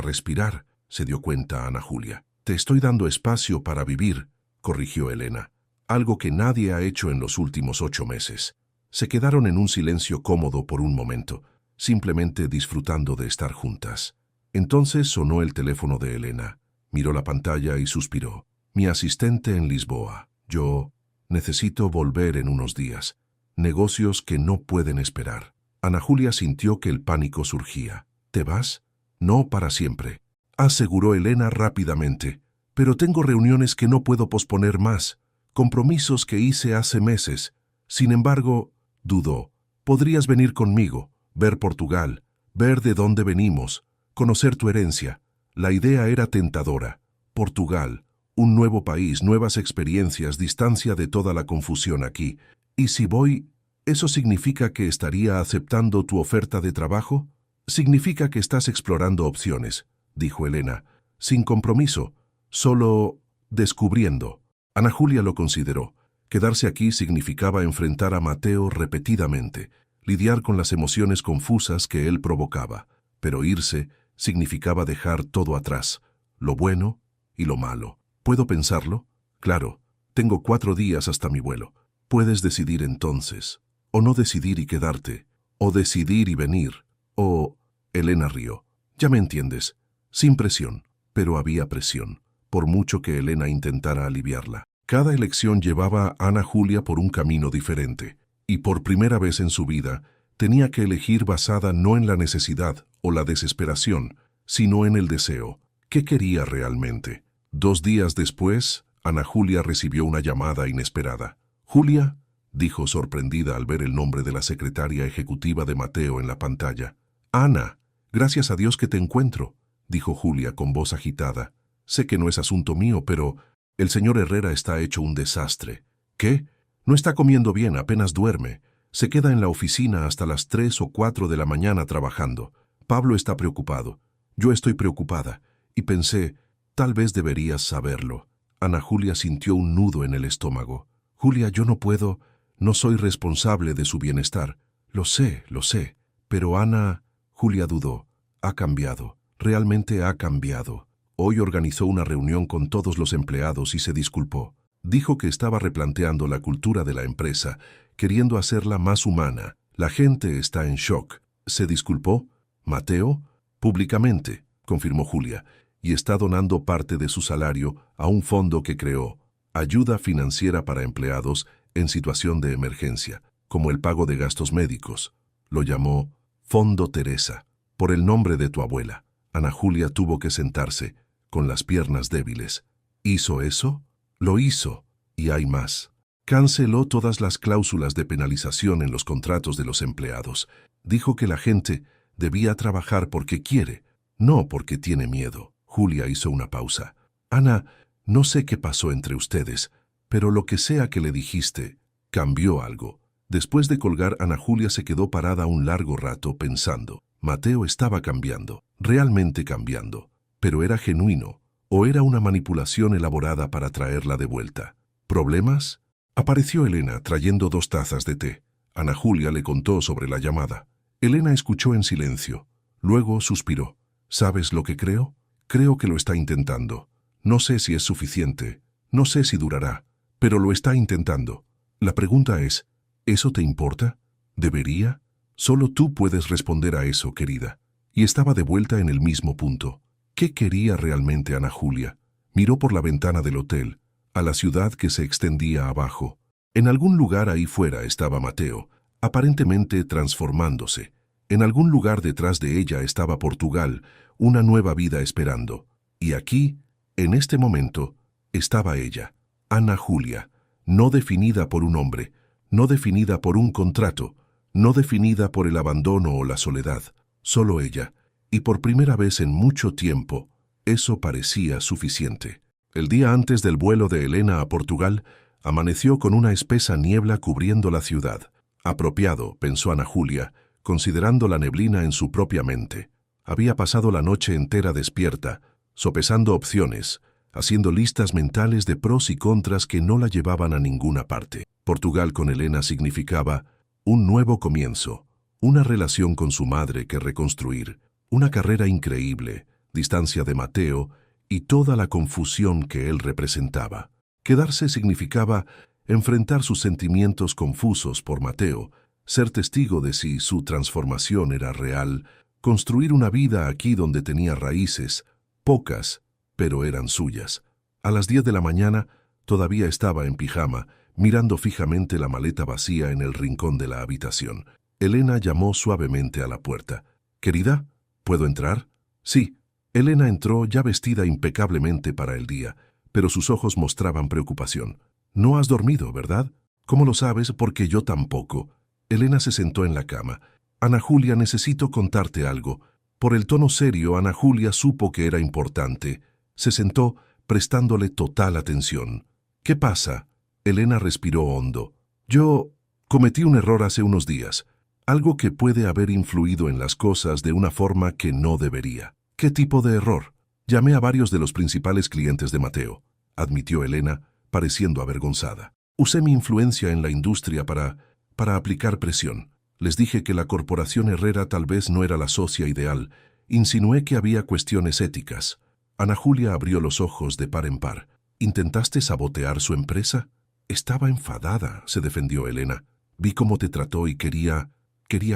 respirar, se dio cuenta Ana Julia. Te estoy dando espacio para vivir, corrigió Elena. Algo que nadie ha hecho en los últimos 8 meses. Se quedaron en un silencio cómodo por un momento, simplemente disfrutando de estar juntas. Entonces sonó el teléfono de Elena. Miró la pantalla y suspiró. Mi asistente en Lisboa. Yo necesito volver en unos días. Negocios que no pueden esperar. Ana Julia sintió que el pánico surgía. ¿Te vas? No para siempre, aseguró Elena rápidamente. Pero tengo reuniones que no puedo posponer más, compromisos que hice hace meses. Sin embargo, dudó. Podrías venir conmigo, ver Portugal, ver de dónde venimos, conocer tu herencia. La idea era tentadora. Portugal, un nuevo país, nuevas experiencias, distancia de toda la confusión aquí. ¿Y si voy, eso significa que estaría aceptando tu oferta de trabajo? Significa que estás explorando opciones, dijo Elena, sin compromiso, solo descubriendo. Ana Julia lo consideró. Quedarse aquí significaba enfrentar a Mateo repetidamente, lidiar con las emociones confusas que él provocaba, pero irse significaba dejar todo atrás, lo bueno y lo malo. ¿Puedo pensarlo? Claro, tengo 4 días hasta mi vuelo. Puedes decidir entonces, o no decidir y quedarte, o decidir y venir. Oh, Elena rió. Ya me entiendes. Sin presión, pero había presión, por mucho que Elena intentara aliviarla. Cada elección llevaba a Ana Julia por un camino diferente, y por primera vez en su vida tenía que elegir basada no en la necesidad o la desesperación, sino en el deseo. ¿Qué quería realmente? 2 días después, Ana Julia recibió una llamada inesperada. «Julia», dijo sorprendida al ver el nombre de la secretaria ejecutiva de Mateo en la pantalla. «Ana, gracias a Dios que te encuentro», dijo Julia con voz agitada. «Sé que no es asunto mío, pero el señor Herrera está hecho un desastre». «¿Qué? No está comiendo bien, apenas duerme. Se queda en la oficina hasta las 3 o 4 de la mañana trabajando. Pablo está preocupado. Yo estoy preocupada. Y pensé, tal vez deberías saberlo». Ana Julia sintió un nudo en el estómago. «Julia, yo no puedo, no soy responsable de su bienestar». Lo sé, pero Ana...» Julia dudó. «Ha cambiado, realmente ha cambiado». Hoy organizó una reunión con todos los empleados y se disculpó. Dijo que estaba replanteando la cultura de la empresa, queriendo hacerla más humana. La gente está en shock. ¿Se disculpó? ¿Mateo? Públicamente, confirmó Julia, y está donando parte de su salario a un fondo que creó, ayuda financiera para empleados en situación de emergencia, como el pago de gastos médicos. Lo llamó Fondo Teresa, por el nombre de tu abuela. Ana Julia tuvo que sentarse, con las piernas débiles. ¿Hizo eso? Lo hizo, y hay más. Canceló todas las cláusulas de penalización en los contratos de los empleados. Dijo que la gente debía trabajar porque quiere, no porque tiene miedo. Julia hizo una pausa. «Ana, no sé qué pasó entre ustedes, pero lo que sea que le dijiste, cambió algo». Después de colgar, Ana Julia se quedó parada un largo rato pensando. Mateo estaba cambiando, realmente cambiando, pero ¿era genuino o era una manipulación elaborada para traerla de vuelta? ¿Problemas? Apareció Elena trayendo 2 tazas de té. Ana Julia le contó sobre la llamada. Elena escuchó en silencio. Luego suspiró. «¿Sabes lo que creo? Creo que lo está intentando. No sé si es suficiente, no sé si durará, pero lo está intentando. La pregunta es, ¿eso te importa? ¿Debería? Solo tú puedes responder a eso, querida». Y estaba de vuelta en el mismo punto. ¿Qué quería realmente Ana Julia? Miró por la ventana del hotel, a la ciudad que se extendía abajo. En algún lugar ahí fuera estaba Mateo, aparentemente transformándose. En algún lugar detrás de ella estaba Portugal, una nueva vida esperando. Y aquí, en este momento, estaba ella, Ana Julia, no definida por un hombre, no definida por un contrato, no definida por el abandono o la soledad, solo ella, y por primera vez en mucho tiempo, eso parecía suficiente. El día antes del vuelo de Elena a Portugal, amaneció con una espesa niebla cubriendo la ciudad. Apropiado, pensó Ana Julia, considerando la neblina en su propia mente. Había pasado la noche entera despierta, sopesando opciones, haciendo listas mentales de pros y contras que no la llevaban a ninguna parte. Portugal con Elena significaba un nuevo comienzo, una relación con su madre que reconstruir, una carrera increíble, distancia de Mateo y toda la confusión que él representaba. Quedarse significaba enfrentar sus sentimientos confusos por Mateo, ser testigo de si su transformación era real, construir una vida aquí donde tenía raíces, pocas, pero eran suyas. A las 10 de la mañana todavía estaba en pijama, mirando fijamente la maleta vacía en el rincón de la habitación. Elena llamó suavemente a la puerta. «Querida, ¿puedo entrar?» «Sí». Elena entró ya vestida impecablemente para el día, pero sus ojos mostraban preocupación. «No has dormido, ¿verdad?» «¿Cómo lo sabes? Porque yo tampoco». Elena se sentó en la cama. «Ana Julia, necesito contarte algo». Por el tono serio, Ana Julia supo que era importante. Se sentó, prestándole total atención. «¿Qué pasa?» Elena respiró hondo. «Yo cometí un error hace unos días. Algo que puede haber influido en las cosas de una forma que no debería». «¿Qué tipo de error?» «Llamé a varios de los principales clientes de Mateo», admitió Elena, pareciendo avergonzada. «Usé mi influencia en la industria para aplicar presión. Les dije que la corporación Herrera tal vez no era la socia ideal. Insinué que había cuestiones éticas». Ana Julia abrió los ojos de par en par. «¿Intentaste sabotear su empresa?» «Estaba enfadada», se defendió Elena. «Vi cómo te trató y quería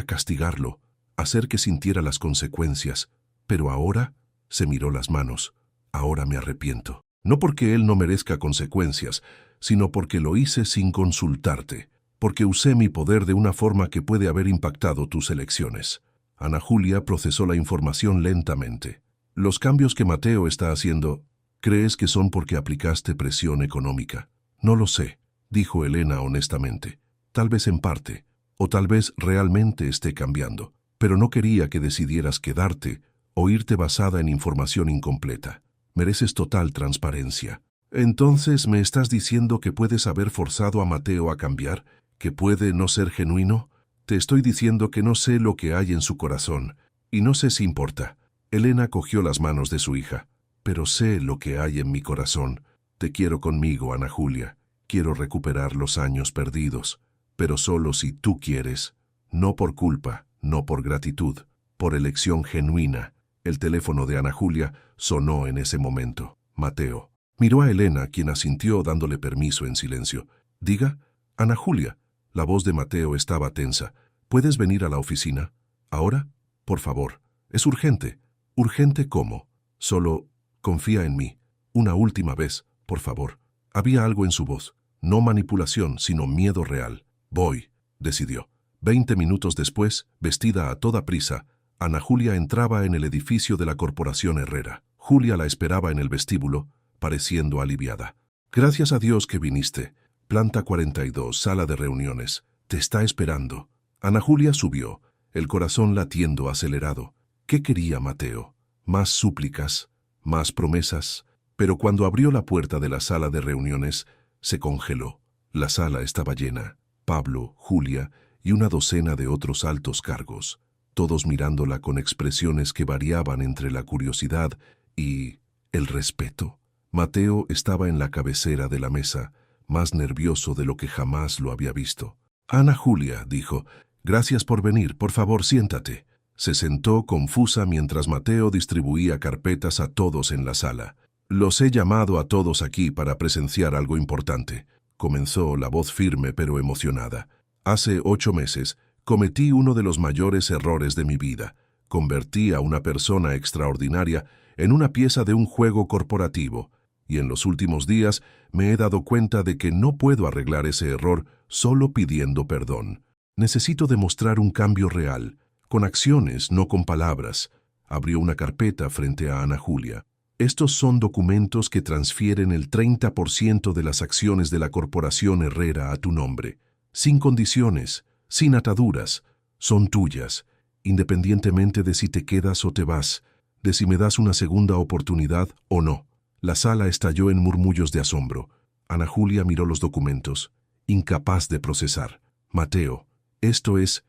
castigarlo, hacer que sintiera las consecuencias. Pero ahora», se miró las manos, «ahora me arrepiento. No porque él no merezca consecuencias, sino porque lo hice sin consultarte, porque usé mi poder de una forma que puede haber impactado tus elecciones». Ana Julia procesó la información lentamente. «Los cambios que Mateo está haciendo, ¿crees que son porque aplicaste presión económica?» «No lo sé», dijo Elena honestamente. «Tal vez en parte, o tal vez realmente esté cambiando, pero no quería que decidieras quedarte o irte basada en información incompleta. Mereces total transparencia». «Entonces, ¿me estás diciendo que puedes haber forzado a Mateo a cambiar? ¿Que puede no ser genuino?» «Te estoy diciendo que no sé lo que hay en su corazón, y no sé si importa». Elena cogió las manos de su hija. «Pero sé lo que hay en mi corazón. Te quiero conmigo, Ana Julia. Quiero recuperar los años perdidos, pero solo si tú quieres. No por culpa, no por gratitud, por elección genuina». El teléfono de Ana Julia sonó en ese momento. Mateo miró a Elena, quien asintió dándole permiso en silencio. «Diga». «Ana Julia». La voz de Mateo estaba tensa. «¿Puedes venir a la oficina? ¿Ahora? Por favor. Es urgente». «¿Urgente cómo?» «Solo confía en mí. Una última vez, por favor». Había algo en su voz. No manipulación, sino miedo real. «Voy», decidió. 20 minutos después, vestida a toda prisa, Ana Julia entraba en el edificio de la Corporación Herrera. Julia la esperaba en el vestíbulo, pareciendo aliviada. «Gracias a Dios que viniste. Planta 42, sala de reuniones. Te está esperando». Ana Julia subió, el corazón latiendo acelerado. ¿Qué quería Mateo? ¿Más súplicas? ¿Más promesas? Pero cuando abrió la puerta de la sala de reuniones, se congeló. La sala estaba llena. Pablo, Julia y una docena de otros altos cargos, todos mirándola con expresiones que variaban entre la curiosidad y el respeto. Mateo estaba en la cabecera de la mesa, más nervioso de lo que jamás lo había visto. «Ana Julia», dijo, «gracias por venir, por favor siéntate». Se sentó confusa mientras Mateo distribuía carpetas a todos en la sala. «Los he llamado a todos aquí para presenciar algo importante», comenzó la voz firme pero emocionada. «Hace 8 meses cometí uno de los mayores errores de mi vida. Convertí a una persona extraordinaria en una pieza de un juego corporativo, y en los últimos días me he dado cuenta de que no puedo arreglar ese error solo pidiendo perdón. Necesito demostrar un cambio real, con acciones, no con palabras». Abrió una carpeta frente a Ana Julia. Estos son documentos que transfieren el 30% de las acciones de la Corporación Herrera a tu nombre, sin condiciones, sin ataduras. Son tuyas, independientemente de si te quedas o te vas, de si me das una segunda oportunidad o no. La sala estalló en murmullos de asombro. Ana Julia miró los documentos, incapaz de procesar. Mateo, esto es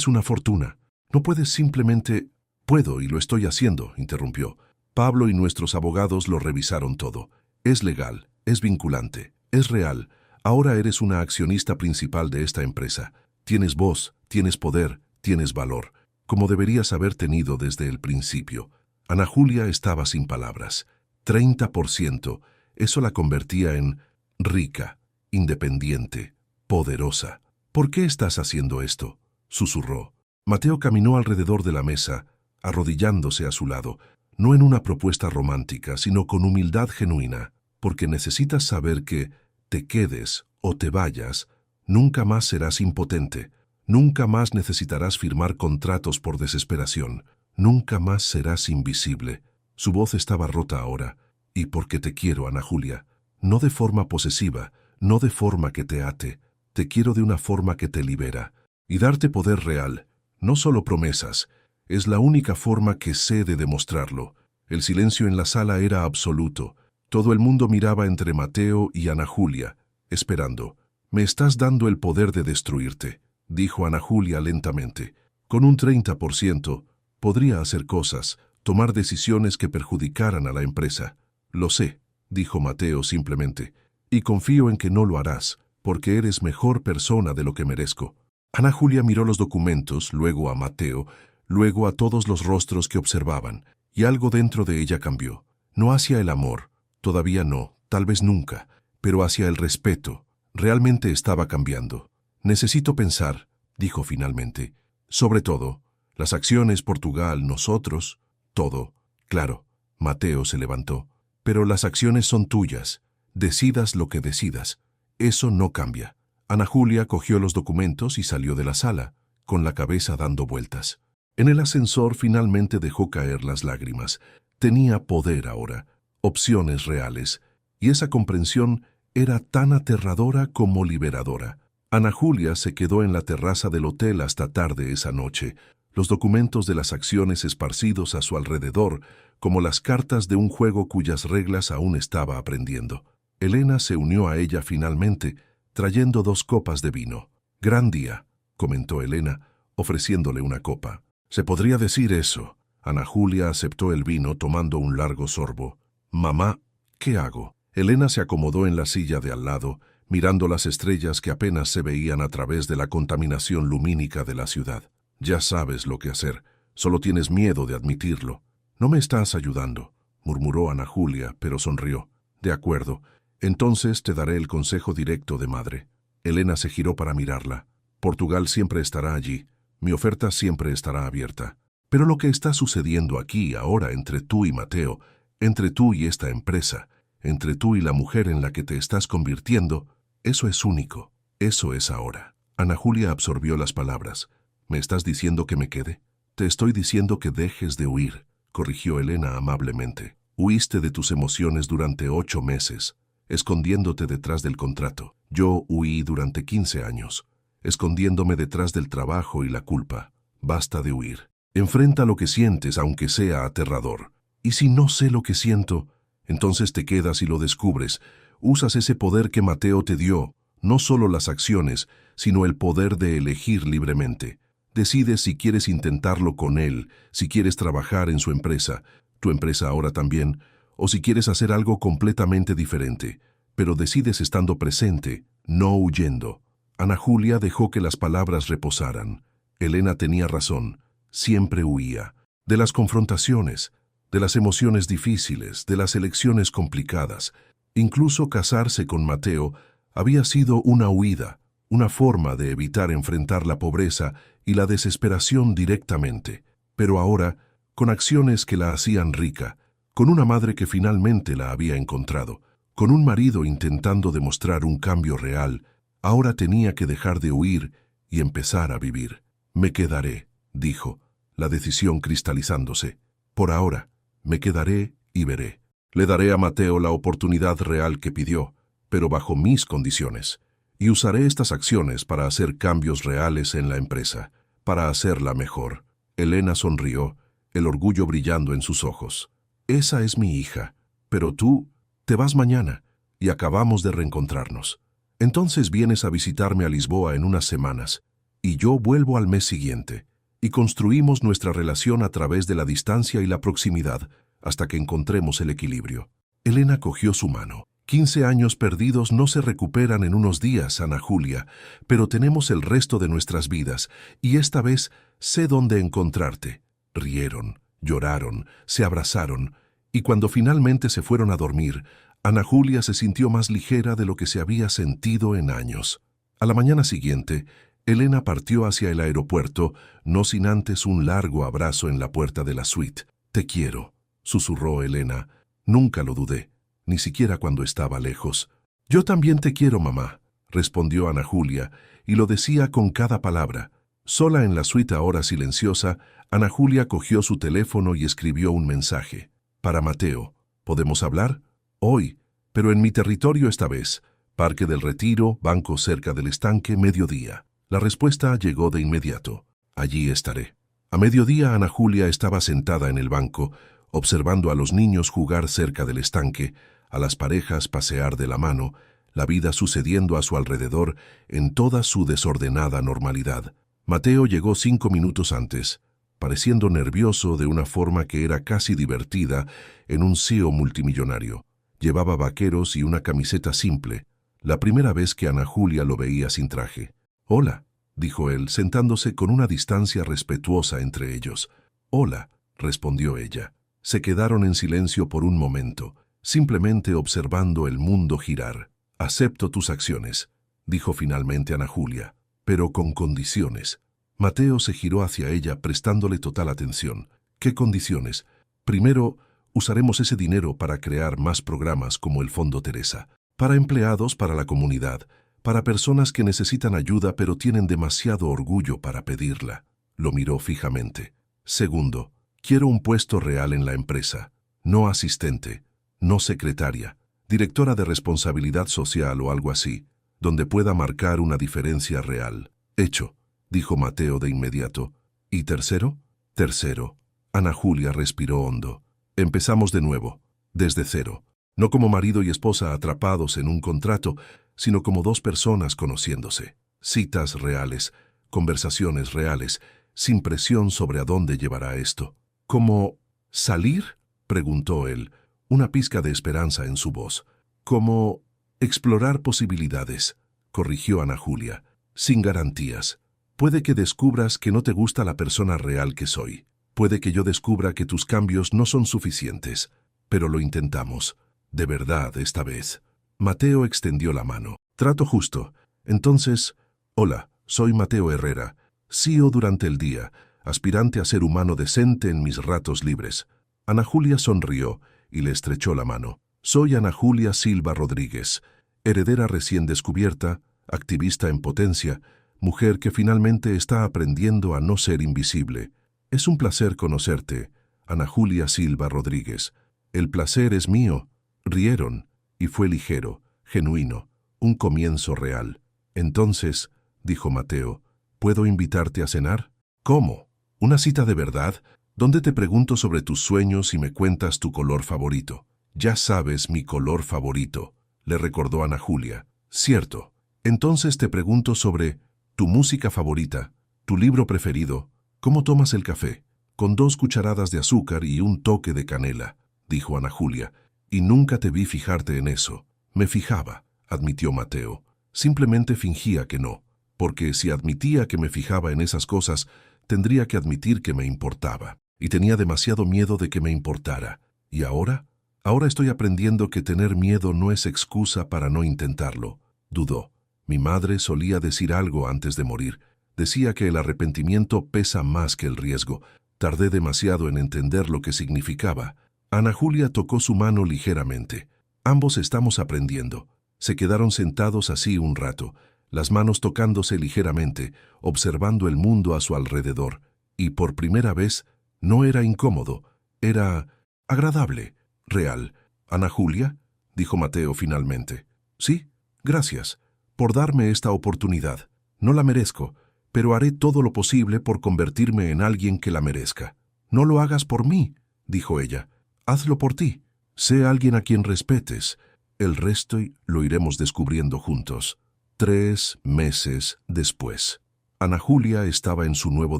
una fortuna. No puedes simplemente... Puedo y lo estoy haciendo, interrumpió. Pablo y nuestros abogados lo revisaron todo. Es legal, es vinculante, es real. Ahora eres una accionista principal de esta empresa. Tienes voz, tienes poder, tienes valor, como deberías haber tenido desde el principio. Ana Julia estaba sin palabras. 30%. Eso la convertía en rica, independiente, poderosa. ¿Por qué estás haciendo esto?, susurró. Mateo caminó alrededor de la mesa, arrodillándose a su lado, no en una propuesta romántica, sino con humildad genuina, porque necesitas saber que, te quedes o te vayas, nunca más serás impotente, nunca más necesitarás firmar contratos por desesperación, nunca más serás invisible. Su voz estaba rota ahora, y porque te quiero, Ana Julia, no de forma posesiva, no de forma que te ate, te quiero de una forma que te libera, y darte poder real, no solo promesas. Es la única forma que sé de demostrarlo. El silencio en la sala era absoluto. Todo el mundo miraba entre Mateo y Ana Julia, esperando. Me estás dando el poder de destruirte, dijo Ana Julia lentamente. Con un 30%, podría hacer cosas, tomar decisiones que perjudicaran a la empresa. Lo sé, dijo Mateo simplemente, y confío en que no lo harás, porque eres mejor persona de lo que merezco. Ana Julia miró los documentos, luego a Mateo, luego a todos los rostros que observaban, y algo dentro de ella cambió. No hacia el amor, todavía no, tal vez nunca, pero hacia el respeto. Realmente estaba cambiando. Necesito pensar, dijo finalmente. Sobre todo, las acciones, Portugal, nosotros, todo. Claro, Mateo se levantó. Pero las acciones son tuyas. Decidas lo que decidas. Eso no cambia. Ana Julia cogió los documentos y salió de la sala, con la cabeza dando vueltas. En el ascensor finalmente dejó caer las lágrimas. Tenía poder ahora, opciones reales, y esa comprensión era tan aterradora como liberadora. Ana Julia se quedó en la terraza del hotel hasta tarde esa noche, los documentos de las acciones esparcidos a su alrededor, como las cartas de un juego cuyas reglas aún estaba aprendiendo. Elena se unió a ella finalmente, trayendo 2 copas de vino. «Gran día», comentó Elena, ofreciéndole una copa. «Se podría decir eso». Ana Julia aceptó el vino tomando un largo sorbo. «Mamá, ¿qué hago?». Elena se acomodó en la silla de al lado, mirando las estrellas que apenas se veían a través de la contaminación lumínica de la ciudad. «Ya sabes lo que hacer, solo tienes miedo de admitirlo». «No me estás ayudando», murmuró Ana Julia, pero sonrió. «De acuerdo, entonces te daré el consejo directo de madre». Elena se giró para mirarla. «Portugal siempre estará allí. Mi oferta siempre estará abierta. Pero lo que está sucediendo aquí, ahora, entre tú y Mateo, entre tú y esta empresa, entre tú y la mujer en la que te estás convirtiendo, eso es único. Eso es ahora». Ana Julia absorbió las palabras. «¿Me estás diciendo que me quede?». «Te estoy diciendo que dejes de huir», corrigió Elena amablemente. «Huiste de tus emociones durante 8 meses, escondiéndote detrás del contrato. Yo huí durante 15 años, escondiéndome detrás del trabajo y la culpa. Basta de huir. Enfrenta lo que sientes, aunque sea aterrador. Y si no sé lo que siento, entonces te quedas y lo descubres. Usas ese poder que Mateo te dio, no solo las acciones, sino el poder de elegir libremente. Decides si quieres intentarlo con él, si quieres trabajar en su empresa, tu empresa ahora también, o si quieres hacer algo completamente diferente. Pero decides estando presente, no huyendo». Ana Julia dejó que las palabras reposaran. Elena tenía razón. Siempre huía. De las confrontaciones, de las emociones difíciles, de las elecciones complicadas. Incluso casarse con Mateo había sido una huida, una forma de evitar enfrentar la pobreza y la desesperación directamente. Pero ahora, con acciones que la hacían rica, con una madre que finalmente la había encontrado, con un marido intentando demostrar un cambio real, ahora tenía que dejar de huir y empezar a vivir. «Me quedaré», dijo, la decisión cristalizándose. «Por ahora, me quedaré y veré. Le daré a Mateo la oportunidad real que pidió, pero bajo mis condiciones. Y usaré estas acciones para hacer cambios reales en la empresa, para hacerla mejor. Elena sonrió, el orgullo brillando en sus ojos. Esa es mi hija, pero tú te vas mañana y acabamos de reencontrarnos. Entonces vienes a visitarme a Lisboa en unas semanas, y yo vuelvo al mes siguiente, y construimos nuestra relación a través de la distancia y la proximidad, hasta que encontremos el equilibrio. Elena cogió su mano. 15 años perdidos no se recuperan en unos días, Ana Julia, pero tenemos el resto de nuestras vidas, y esta vez sé dónde encontrarte. Rieron, lloraron, se abrazaron, y cuando finalmente se fueron a dormir, Ana Julia se sintió más ligera de lo que se había sentido en años. A la mañana siguiente, Elena partió hacia el aeropuerto, no sin antes un largo abrazo en la puerta de la suite. «Te quiero», susurró Elena. «Nunca lo dudé, ni siquiera cuando estaba lejos». «Yo también te quiero, mamá», respondió Ana Julia, y lo decía con cada palabra. Sola en la suite ahora silenciosa, Ana Julia cogió su teléfono y escribió un mensaje. «Para Mateo, ¿podemos hablar?» «Hoy, pero en mi territorio esta vez. Parque del Retiro, banco cerca del estanque, mediodía». La respuesta llegó de inmediato. «Allí estaré». A mediodía Ana Julia estaba sentada en el banco, observando a los niños jugar cerca del estanque, a las parejas pasear de la mano, la vida sucediendo a su alrededor en toda su desordenada normalidad. Mateo llegó 5 minutos antes, pareciendo nervioso de una forma que era casi divertida en un CEO multimillonario. Llevaba vaqueros y una camiseta simple, la primera vez que Ana Julia lo veía sin traje. «Hola», dijo él, sentándose con una distancia respetuosa entre ellos. «Hola», respondió ella. Se quedaron en silencio por un momento, simplemente observando el mundo girar. «Acepto tus acciones», dijo finalmente Ana Julia, «pero con condiciones». Mateo se giró hacia ella prestándole total atención. «¿Qué condiciones?» «Primero, usaremos ese dinero para crear más programas como el Fondo Teresa, para empleados, para la comunidad, para personas que necesitan ayuda pero tienen demasiado orgullo para pedirla». Lo miró fijamente. «Segundo, quiero un puesto real en la empresa, no asistente, no secretaria, directora de responsabilidad social o algo así, donde pueda marcar una diferencia real». «Hecho», dijo Mateo de inmediato. «¿Y tercero?» «Tercero». Ana Julia respiró hondo. «Empezamos de nuevo, desde cero, no como marido y esposa atrapados en un contrato, sino como dos personas conociéndose. Citas reales, conversaciones reales, sin presión sobre a dónde llevará esto». «¿Cómo salir?», preguntó él, una pizca de esperanza en su voz. «¿Cómo explorar posibilidades?», corrigió Ana Julia. «Sin garantías. Puede que descubras que no te gusta la persona real que soy. Puede que yo descubra que tus cambios no son suficientes, pero lo intentamos. De verdad, esta vez». Mateo extendió la mano. «Trato justo. Entonces, hola, soy Mateo Herrera, CEO durante el día, aspirante a ser humano decente en mis ratos libres». Ana Julia sonrió y le estrechó la mano. «Soy Ana Julia Silva Rodríguez, heredera recién descubierta, activista en potencia, mujer que finalmente está aprendiendo a no ser invisible. Es un placer conocerte, Ana Julia Silva Rodríguez. El placer es mío». Rieron, y fue ligero, genuino, un comienzo real. «Entonces», dijo Mateo, «¿puedo invitarte a cenar?» «¿Cómo? ¿Una cita de verdad? ¿Dónde te pregunto sobre tus sueños y me cuentas tu color favorito?» «Ya sabes mi color favorito», le recordó Ana Julia. «Cierto. Entonces te pregunto sobre tu música favorita, tu libro preferido. ¿Cómo tomas el café?» «Con 2 cucharadas de azúcar y un toque de canela», dijo Ana Julia. «Y nunca te vi fijarte en eso». «Me fijaba», admitió Mateo. «Simplemente fingía que no, porque si admitía que me fijaba en esas cosas, tendría que admitir que me importaba. Y tenía demasiado miedo de que me importara. ¿Y ahora? Ahora estoy aprendiendo que tener miedo no es excusa para no intentarlo». Dudó. «Mi madre solía decir algo antes de morir. Decía que el arrepentimiento pesa más que el riesgo. Tardé demasiado en entender lo que significaba». Ana Julia tocó su mano ligeramente. «Ambos estamos aprendiendo». Se quedaron sentados así un rato, las manos tocándose ligeramente, observando el mundo a su alrededor. Y por primera vez, no era incómodo, era agradable. real. «Ana Julia», dijo Mateo finalmente. «Sí, gracias por darme esta oportunidad. No la merezco, pero haré todo lo posible por convertirme en alguien que la merezca». «No lo hagas por mí», dijo ella. «Hazlo por ti. Sé alguien a quien respetes. El resto lo iremos descubriendo juntos». 3 meses después. Ana Julia estaba en su nuevo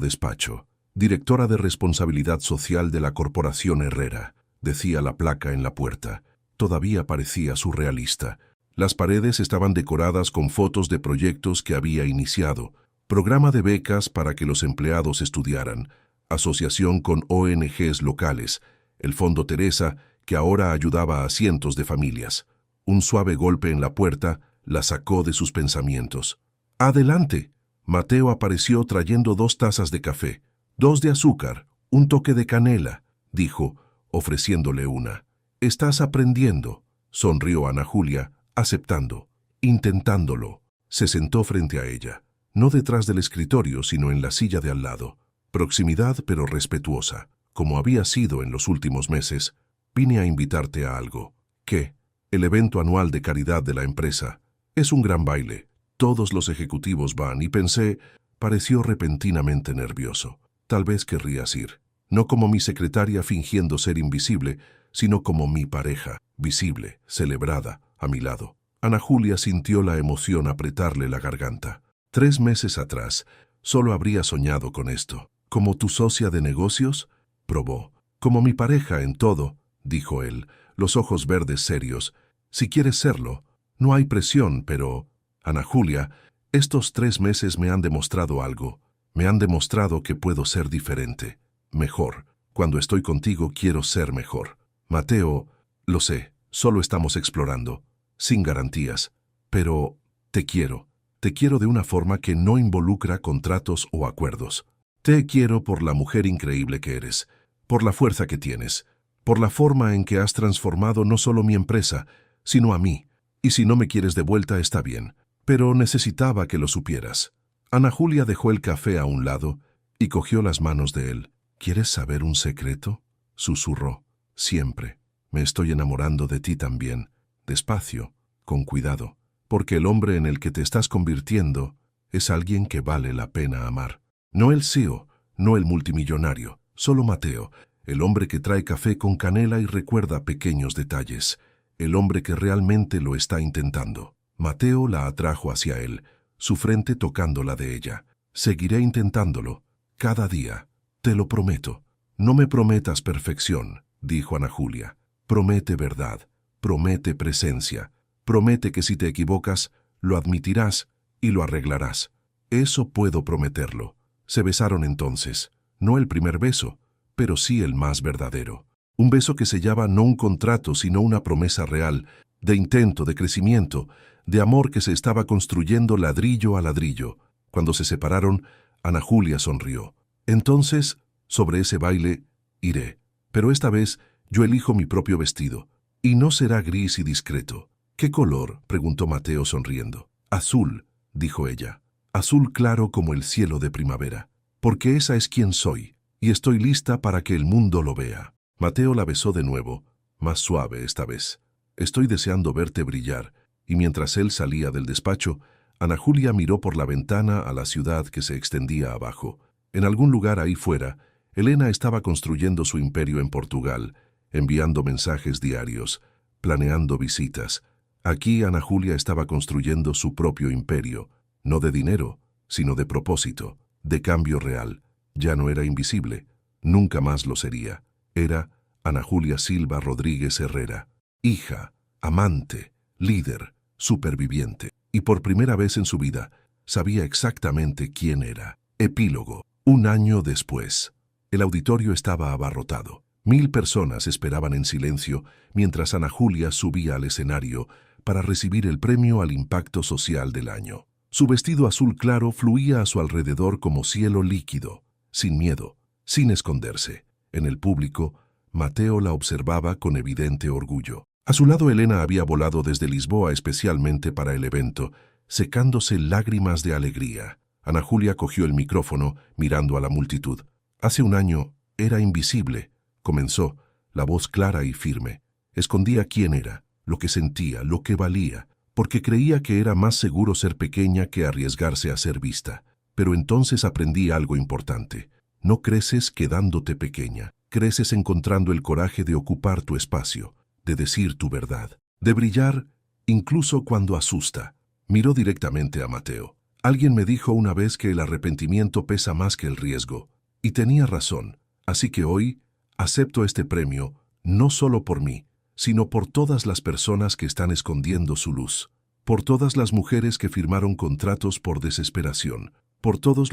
despacho. «Directora de Responsabilidad Social de la Corporación Herrera», decía la placa en la puerta. Todavía parecía surrealista. Las paredes estaban decoradas con fotos de proyectos que había iniciado, programa de becas para que los empleados estudiaran, asociación con ONGs locales, el Fondo Teresa, que ahora ayudaba a cientos de familias. Un suave golpe en la puerta la sacó de sus pensamientos. «Adelante». Mateo apareció trayendo 2 tazas de café, 2 de azúcar, un toque de canela, dijo, ofreciéndole una. «Estás aprendiendo», sonrió Ana Julia, aceptando, intentándolo. Se sentó frente a ella, no detrás del escritorio, sino en la silla de al lado. Proximidad pero respetuosa, como había sido en los últimos meses. «Vine a invitarte a algo». «¿Qué?» «El evento anual de caridad de la empresa. Es un gran baile. Todos los ejecutivos van» y pensé, pareció repentinamente nervioso. «Tal vez querrías ir. No como mi secretaria fingiendo ser invisible, sino como mi pareja, visible, celebrada, a mi lado». Ana Julia sintió la emoción apretarle la garganta. 3 meses atrás, solo habría soñado con esto. «¿Como tu socia de negocios?», probó. «Como mi pareja en todo», dijo él, los ojos verdes serios. «Si quieres serlo, no hay presión, pero...» «Ana Julia, estos 3 meses me han demostrado algo. Me han demostrado que puedo ser diferente. Mejor. Cuando estoy contigo quiero ser mejor. Mateo, lo sé, solo estamos explorando, sin garantías. Pero te quiero. Te quiero de una forma que no involucra contratos o acuerdos. Te quiero por la mujer increíble que eres, por la fuerza que tienes, por la forma en que has transformado no solo mi empresa, sino a mí. Y si no me quieres de vuelta está bien, pero necesitaba que lo supieras». Ana Julia dejó el café a un lado y cogió las manos de él. «¿Quieres saber un secreto?», susurró. «Siempre. Me estoy enamorando de ti también. Despacio, con cuidado, porque el hombre en el que te estás convirtiendo es alguien que vale la pena amar. No el CEO, no el multimillonario, solo Mateo, el hombre que trae café con canela y recuerda pequeños detalles, el hombre que realmente lo está intentando». Mateo la atrajo hacia él, su frente tocando la de ella. «Seguiré intentándolo, cada día, te lo prometo». «No me prometas perfección», dijo Ana Julia. «Promete verdad, promete presencia, promete que si te equivocas, lo admitirás y lo arreglarás». «Eso puedo prometerlo». Se besaron entonces, no el primer beso, pero sí el más verdadero. Un beso que sellaba no un contrato, sino una promesa real, de intento, de crecimiento, de amor que se estaba construyendo ladrillo a ladrillo. Cuando se separaron, Ana Julia sonrió. «Entonces, sobre ese baile, iré. Pero esta vez yo elijo mi propio vestido. Y no será gris y discreto». «¿Qué color?», preguntó Mateo sonriendo. «Azul», dijo ella. «Azul claro como el cielo de primavera. Porque esa es quien soy, y estoy lista para que el mundo lo vea». Mateo la besó de nuevo, más suave esta vez. «Estoy deseando verte brillar». Y mientras él salía del despacho, Ana Julia miró por la ventana a la ciudad que se extendía abajo. En algún lugar ahí fuera, Elena estaba construyendo su imperio en Portugal, enviando mensajes diarios, planeando visitas. Aquí Ana Julia estaba construyendo su propio imperio, no de dinero, sino de propósito, de cambio real. Ya no era invisible, nunca más lo sería. Era Ana Julia Silva Rodríguez Herrera, hija, amante, líder, superviviente. Y por primera vez en su vida, sabía exactamente quién era. Epílogo. 1 año después. El auditorio estaba abarrotado. 1000 personas esperaban en silencio mientras Ana Julia subía al escenario para recibir el premio al impacto social del año. Su vestido azul claro fluía a su alrededor como cielo líquido, sin miedo, sin esconderse. En el público, Mateo la observaba con evidente orgullo. A su lado Elena había volado desde Lisboa especialmente para el evento, secándose lágrimas de alegría. Ana Julia cogió el micrófono, mirando a la multitud. «Hace 1 año era invisible», comenzó, la voz clara y firme. Escondía quién era, lo que sentía, lo que valía, porque creía que era más seguro ser pequeña que arriesgarse a ser vista. Pero entonces aprendí algo importante. No creces quedándote pequeña, creces encontrando el coraje de ocupar tu espacio, de decir tu verdad, de brillar incluso cuando asusta. Miró directamente a Mateo. Alguien me dijo una vez que el arrepentimiento pesa más que el riesgo, y tenía razón. Así que hoy acepto este premio, no solo por mí, sino por todas las personas que están escondiendo su luz, por todas las mujeres que firmaron contratos por desesperación, por todos